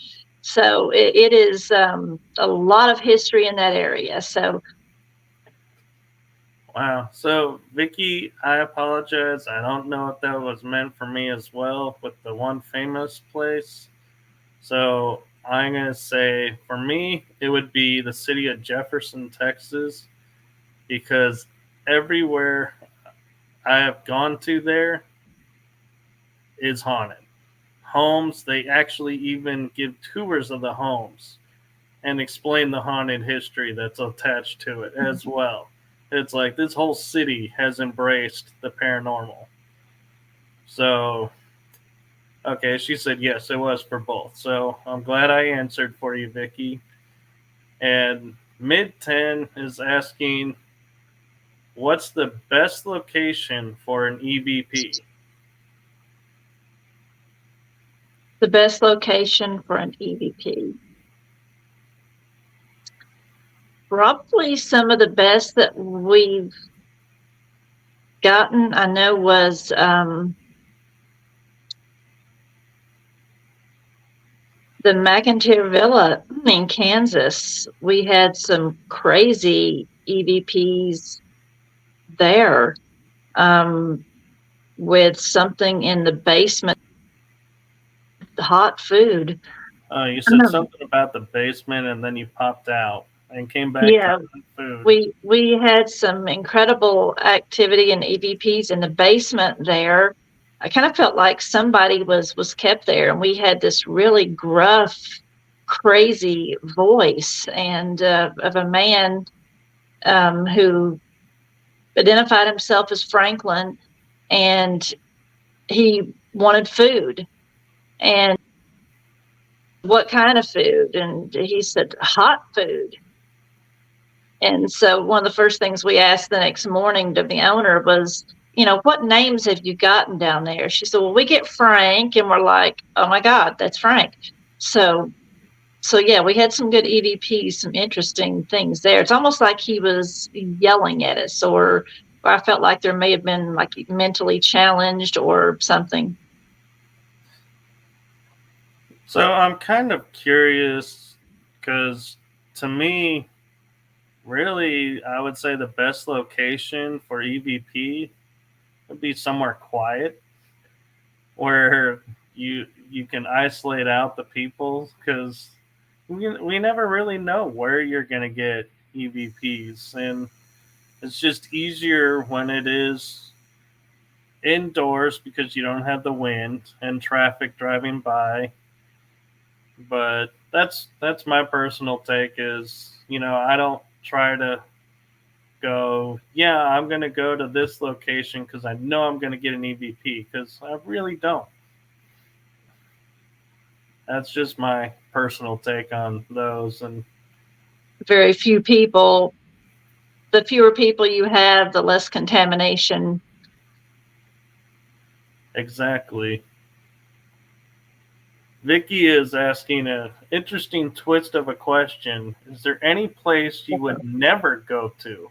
So it is a lot of history in that area. So Wow. So, Vicky, I apologize. I don't know if that was meant for me as well with the one famous place. So, I'm going to say for me, it would be the city of Jefferson, Texas, because everywhere I have gone to there is haunted. Homes, they actually even give tours of the homes and explain the haunted history that's attached to it as well. It's like this whole city has embraced the paranormal. So, okay, she said yes, it was for both. So I'm glad I answered for you, Vicky. And Mid 10 is asking, what's the best location for an EVP? The best location for an EVP. Probably some of the best that we've gotten, I know, was the McIntyre Villa in Kansas. We had some crazy EVPs there, with something in the basement, hot food. You said something about the basement and then you popped out and came back to Yeah, food. we had some incredible activity and EVPs in the basement there. I kind of felt like somebody was kept there, and we had this really gruff, crazy voice and of a man who identified himself as Franklin, and he wanted food. And what kind of food? And he said, hot food. And so one of the first things we asked the next morning to the owner was, what names have you gotten down there? She said, well, we get Frank. And we're like, oh my God, that's Frank. So yeah, we had some good EVPs, some interesting things there. It's almost like he was yelling at us, or I felt like there may have been like mentally challenged or something. So I'm kind of curious because to me, really, I would say the best location for EVP would be somewhere quiet where you can isolate out the people because we never really know where you're going to get EVPs, and it's just easier when it is indoors because you don't have the wind and traffic driving by. But that's my personal take is, I don't try to go, yeah, I'm going to go to this location because I know I'm going to get an EVP because I really don't. That's just my personal take on those. And Very few people, the fewer people you have, the less contamination. exactly. Vicky is asking an interesting twist of a question. Is there any place you would never go to?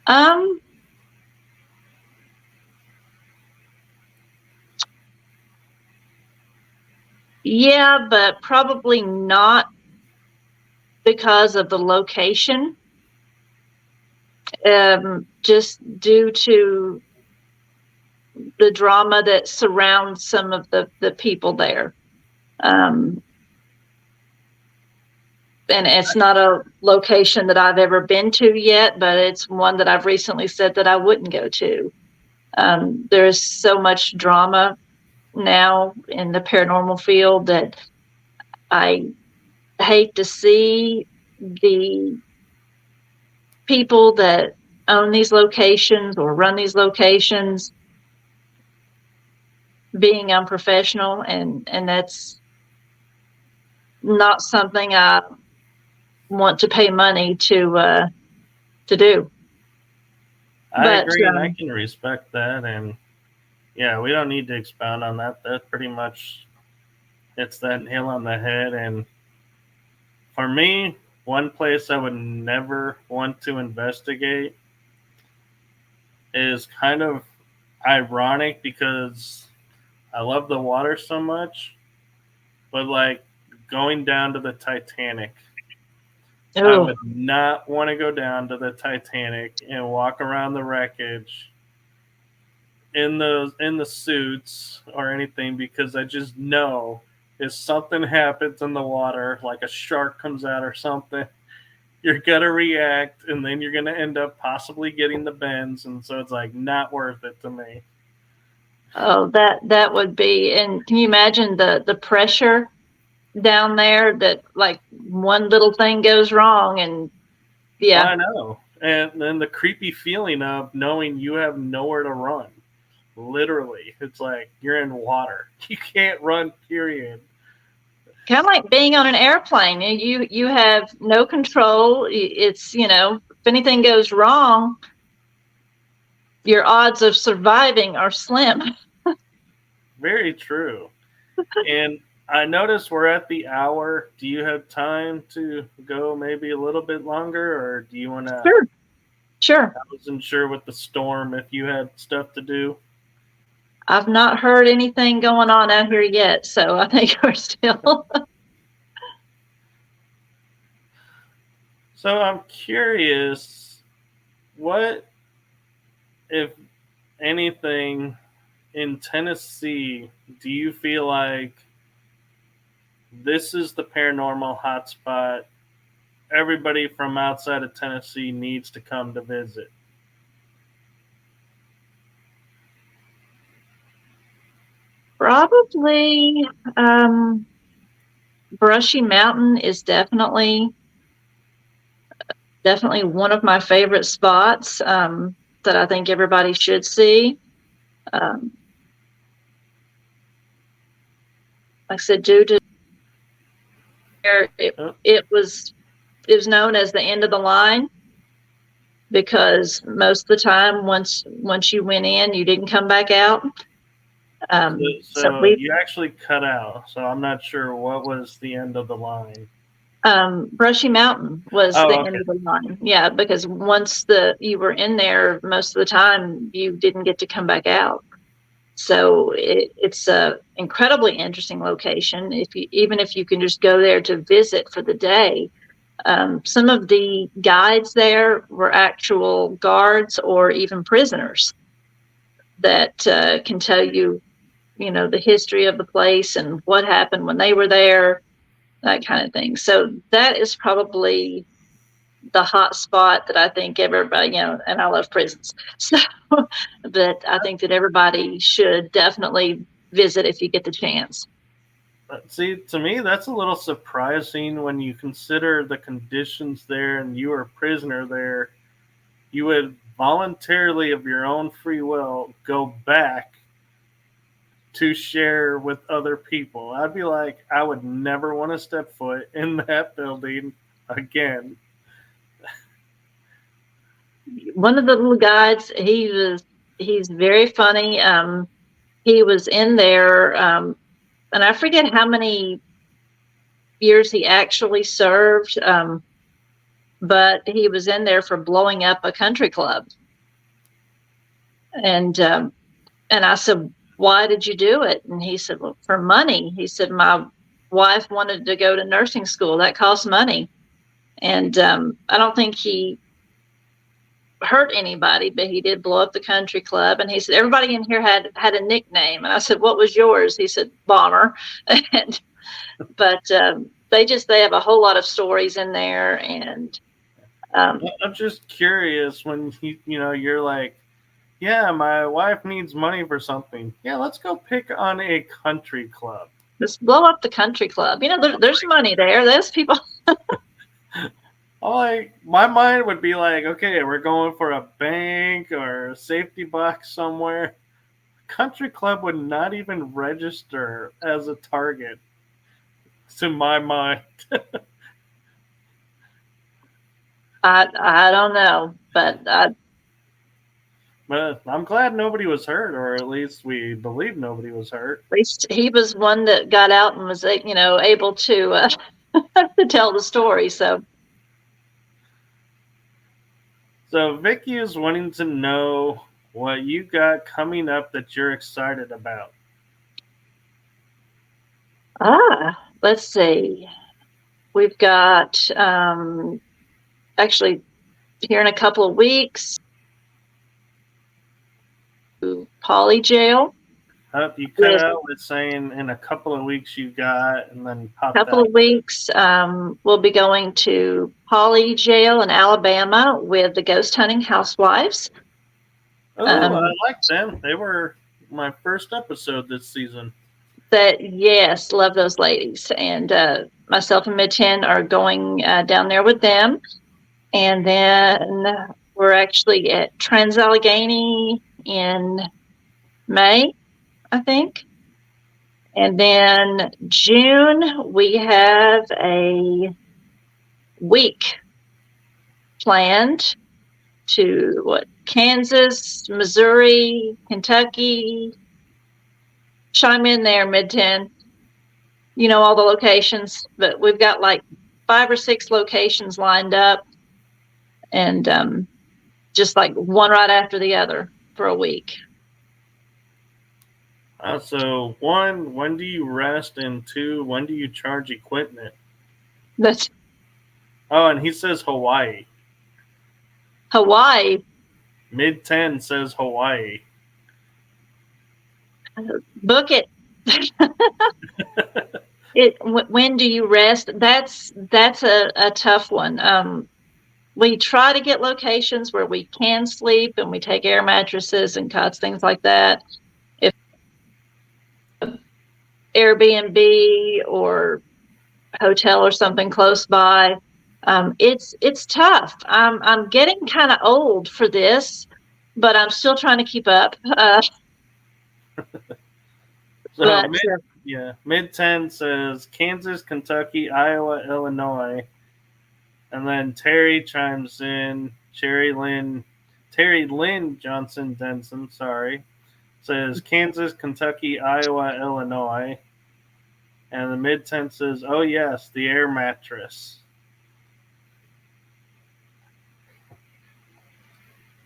um, yeah, but probably not because of the location, just due to the drama that surrounds some of the people there. And it's not a location that I've ever been to yet, but it's one that I've recently said that I wouldn't go to. There's so much drama now in the paranormal field that I hate to see the people that own these locations or run these locations being unprofessional, and that's not something I want to pay money to do. I agree, and I can respect that. And yeah, we don't need to expound on that. That pretty much hits that nail on the head. And for me, one place I would never want to investigate is kind of ironic because I love the water so much, but like going down to the Titanic. I Oh, would not want to go down to the Titanic and walk around the wreckage in the suits or anything, because I just know if something happens in the water, like a shark comes out or something, you're gonna react, and then you're gonna end up possibly getting the bends, and so it's like not worth it to me. oh, that would be. And can you imagine the pressure down there that like one little thing goes wrong and Well, yeah. I know, and then the creepy feeling of knowing you have nowhere to run. Literally, it's like you're in water. You can't run. Period. Kind of like being on an airplane. You have no control. It's, if anything goes wrong, your odds of surviving are slim. Very true. And I notice we're at the hour. Do you have time to go maybe a little bit longer, or do you want to? Sure, sure. I wasn't sure with the storm if you had stuff to do. I've not heard anything going on out here yet, so I think we're still. So I'm curious, what, if anything, in Tennessee, do you feel like this is the paranormal hotspot? Everybody from outside of Tennessee needs to come to visit. Probably Brushy Mountain is definitely one of my favorite spots that I think everybody should see. Um, like I said, due to it, Oh, it was it was known as the end of the line because most of the time, once you went in, you didn't come back out. so, So so we you actually cut out. So I'm not sure what was the end of the line. Brushy Mountain was the Oh, end okay. of the line. Yeah, because once you were in there, most of the time you didn't get to come back out. So it's a incredibly interesting location. Even if you can just go there to visit for the day, some of the guides there were actual guards or even prisoners that can tell you, the history of the place and what happened when they were there, that kind of thing. So that is probably the hot spot that I think everybody, and I love prisons. So, but I think that everybody should definitely visit if you get the chance. But see, to me, that's a little surprising when you consider the conditions there and you were a prisoner there. You would voluntarily, of your own free will, go back to share with other people. I'd be like, I would never want to step foot in that building again. One of the little guides, he's very funny. He was in there, and I forget how many years he actually served, but he was in there for blowing up a country club. And I said, "Why did you do it?" And he said, "Well, for money." He said, "My wife wanted to go to nursing school. That costs money." And I don't think he hurt anybody, but he did blow up the country club. And he said everybody in here had a nickname. And I said, "What was yours?" He said, "Bomber." And but they have a whole lot of stories in there, and I'm just curious when you're like, yeah, my wife needs money for something. Yeah, let's go pick on a country club. just blow up the country club. There's money there. There's people. Like my mind would be like, okay, we're going for a bank or a safety box somewhere. Country club would not even register as a target to my mind. I don't know, but But I'm glad nobody was hurt, or at least we believe nobody was hurt. at least he was one that got out and was, able to to tell the story. So So Vicky is wanting to know what you got coming up that you're excited about. let's see. We've got actually here in a couple of weeks, poly jail. You cut out with saying in a couple of weeks you got, and then popped Couple out. of weeks, we'll be going to poly jail in Alabama with the ghost hunting housewives. Oh, I like them. They were my first episode this season. Yes, love those ladies. And myself and Mid-10 are going down there with them. And then we're actually at Trans-Allegheny in May, I think. And then June, we have a week planned to Kansas, Missouri, Kentucky. Chime in there, Mid-10. You know all the locations, but we've got like 5 or 6 locations lined up, and just like one right after the other for a week. So one, when do you rest? And two, when do you charge equipment? That's Oh, and he says Hawaii. Hawaii. Mid-10 says Hawaii. Book it. When do you rest? That's a tough one. We try to get locations where we can sleep, and we take air mattresses and cots, things like that. If Airbnb or hotel or something close by, it's tough. I'm getting kind of old for this, but I'm still trying to keep up. So Mid-10 says Kansas, Kentucky, Iowa, Illinois, and then Terry chimes in. Terry Lynn Johnson Denson, sorry, says Kansas, Kentucky, Iowa, Illinois, and the Mid-10 says, "Oh yes, the air mattress."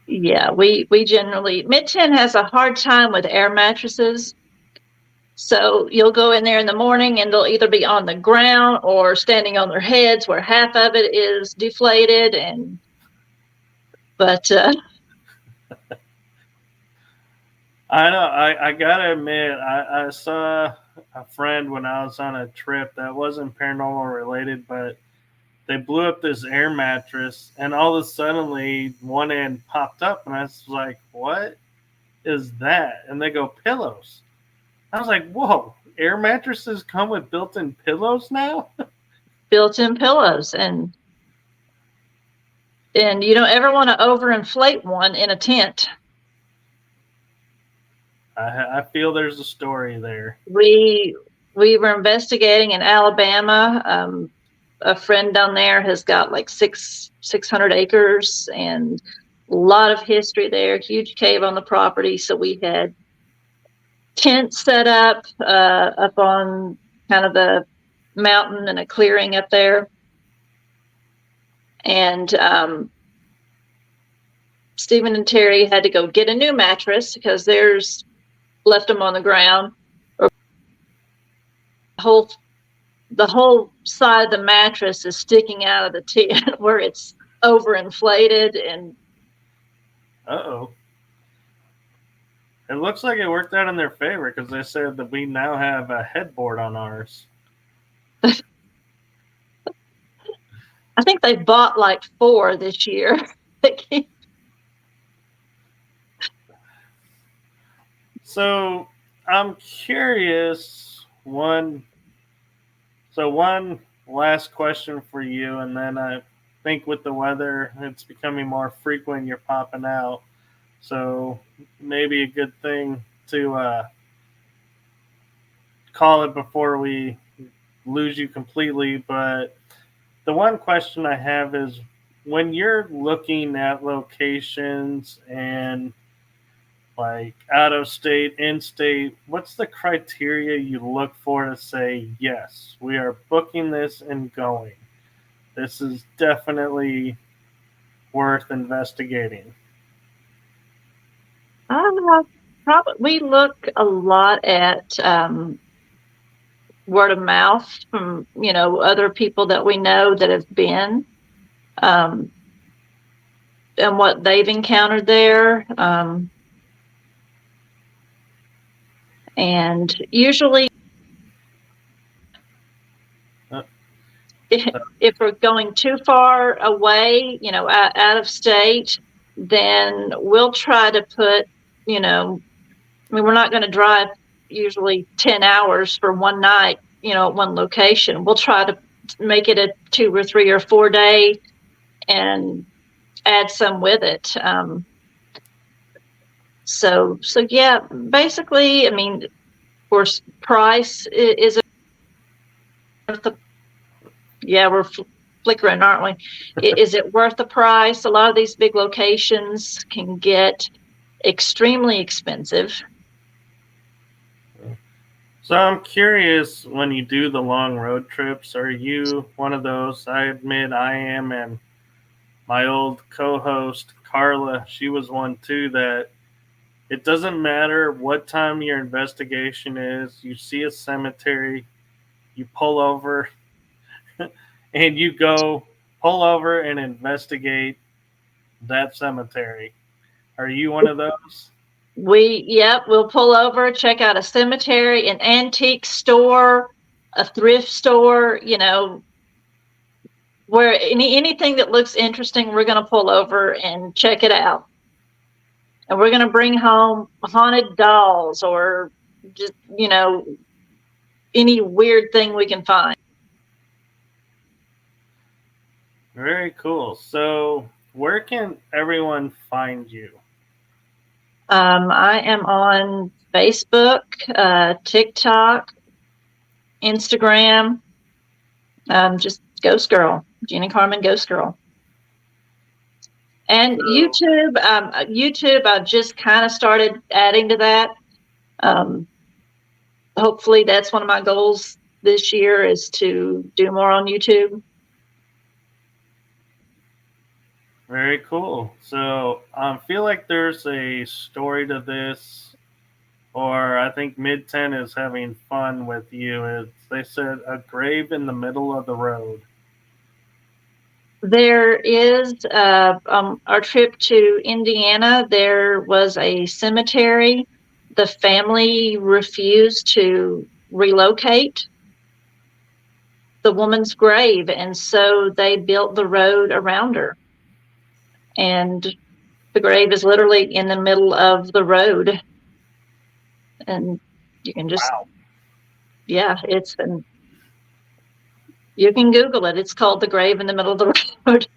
Yeah, we generally Mid-10 has a hard time with air mattresses. So you'll go in there in the morning and they'll either be on the ground or standing on their heads where half of it is deflated. But I know. I gotta admit, I saw a friend when I was on a trip that wasn't paranormal related, but they blew up this air mattress, and all of a sudden, one end popped up, and I was like, "What is that?" And they go, "Pillows." I was like, "Whoa! Air mattresses come with built-in pillows now?" built-in pillows, and you don't ever want to overinflate one in a tent. I feel there's a story there. We were investigating in Alabama. A friend down there has got like 600 acres and a lot of history there. Huge cave on the property, so we had tents set up up on kind of the mountain and a clearing up there. And Stephen and Terry had to go get a new mattress because theirs left them on the ground. The whole side of the mattress is sticking out of the tent where it's overinflated. And Uh-oh. It looks like it worked out in their favor because they said that we now have a headboard on ours. I think they bought like 4 this year. So I'm curious. One last question for you, and then I think with the weather, it's becoming more frequent. You're popping out, so maybe a good thing to call it before we lose you completely. But the one question I have is when you're looking at locations and like out of state, in state, what's the criteria you look for to say, yes, we are booking this and going? This is definitely worth investigating. We look a lot at word of mouth from, other people that we know that have been, and what they've encountered there. And usually, Uh, if we're going too far away, out of state, then we'll try to put, we're not going to drive usually 10 hours for one night, at one location. We'll try to make it a 2 or 3 or 4 day and add some with it. So yeah, basically, I mean, of course, price is worth the, yeah, we're flickering, aren't we? Is it worth the price? A lot of these big locations can get extremely expensive. So I'm curious, when you do the long road trips, are you one of those? I admit I am, and my old co-host Carla, she was one too, that it doesn't matter what time your investigation is, you see a cemetery, you pull over and you go pull over and investigate that cemetery. Are you one of those? We'll pull over, check out a cemetery, an antique store, a thrift store, where anything that looks interesting, we're going to pull over and check it out. And we're going to bring home haunted dolls or just, any weird thing we can find. Very cool. So, where can everyone find you? I am on Facebook, TikTok, Instagram, just Ghost Girl, Gena Carmon Ghost Girl. And YouTube, I just kind of started adding to that. Hopefully that's one of my goals this year, is to do more on YouTube. Very cool. So, I feel like there's a story to this, or I think Mid 10 is having fun with you. They said a grave in the middle of the road. There is our trip to Indiana. There was a cemetery. The family refused to relocate the woman's grave, and so they built the road around her. And the grave is literally in the middle of the road. And you can just, wow. Yeah, you can Google it. It's called The Grave in the Middle of the Road.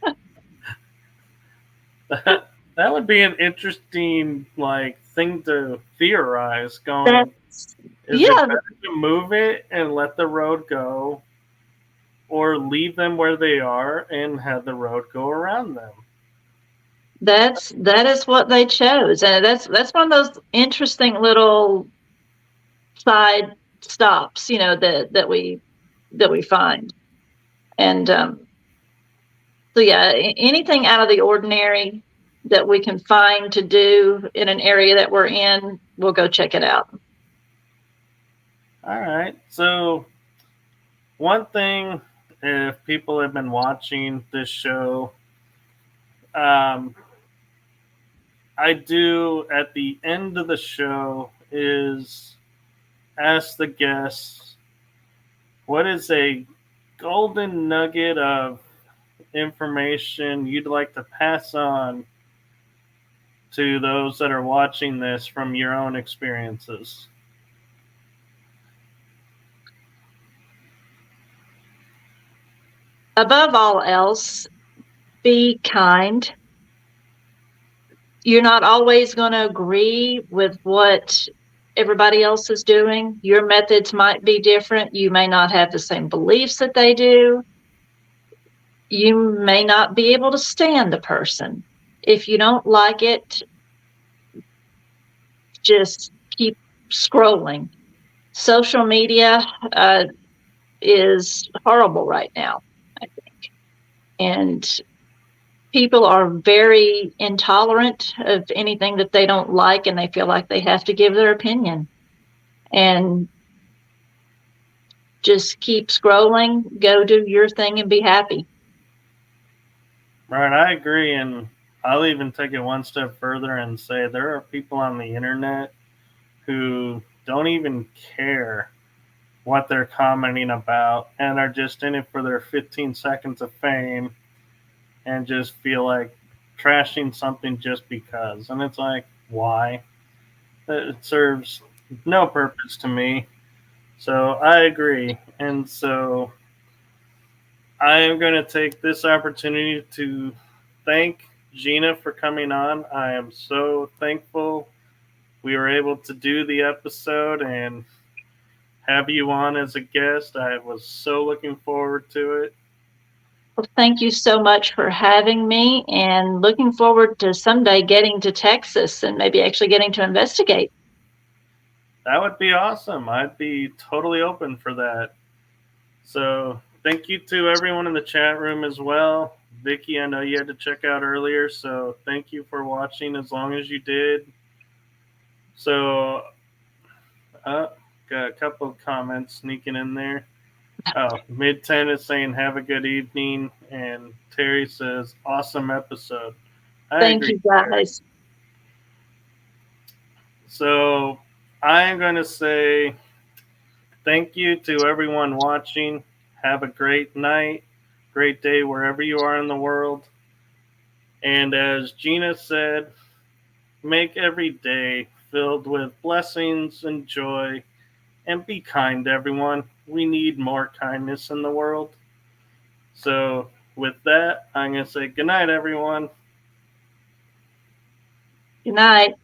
That would be an interesting thing to theorize. Going, is it Yeah, better to move it and let the road go, or leave them where they are and have the road go around them? that is what they chose, and that's one of those interesting little side stops, that we find. And so yeah, anything out of the ordinary that we can find to do in an area that we're in, we'll go check it out. All right. So, one thing, if people have been watching this show, um, I do at the end of the show is ask the guests what is a golden nugget of information you'd like to pass on to those that are watching this from your own experiences. Above all else, be kind. You're not always going to agree with what everybody else is doing. Your methods might be different. You may not have the same beliefs that they do. You may not be able to stand the person. If you don't like it, just keep scrolling. Social media is horrible right now, I think. And people are very intolerant of anything that they don't like, and they feel like they have to give their opinion. And just keep scrolling, go do your thing and be happy. Right, I agree, and I'll even take it one step further and say there are people on the internet who don't even care what they're commenting about and are just in it for their 15 seconds of fame and just feel like trashing something just because. And it's like, why? It serves no purpose to me. So I agree. And so I am going to take this opportunity to thank Gena for coming on. I am so thankful we were able to do the episode and have you on as a guest. I was so looking forward to it. Well, thank you so much for having me, and looking forward to someday getting to Texas and maybe actually getting to investigate. That would be awesome. I'd be totally open for that. So, thank you to everyone in the chat room as well. Vicky, I know you had to check out earlier, so thank you for watching as long as you did. So, uh, got a couple of comments sneaking in there. Oh, Mid 10 is saying, have a good evening. And Terry says, awesome episode. I Thank agree, you, Terry. guys. So, I am going to say thank you to everyone watching. Have a great night, great day wherever you are in the world. And as Gena said, make every day filled with blessings and joy and be kind to everyone. We need more kindness in the world. So, with that, I'm going to say good night, everyone. Good night.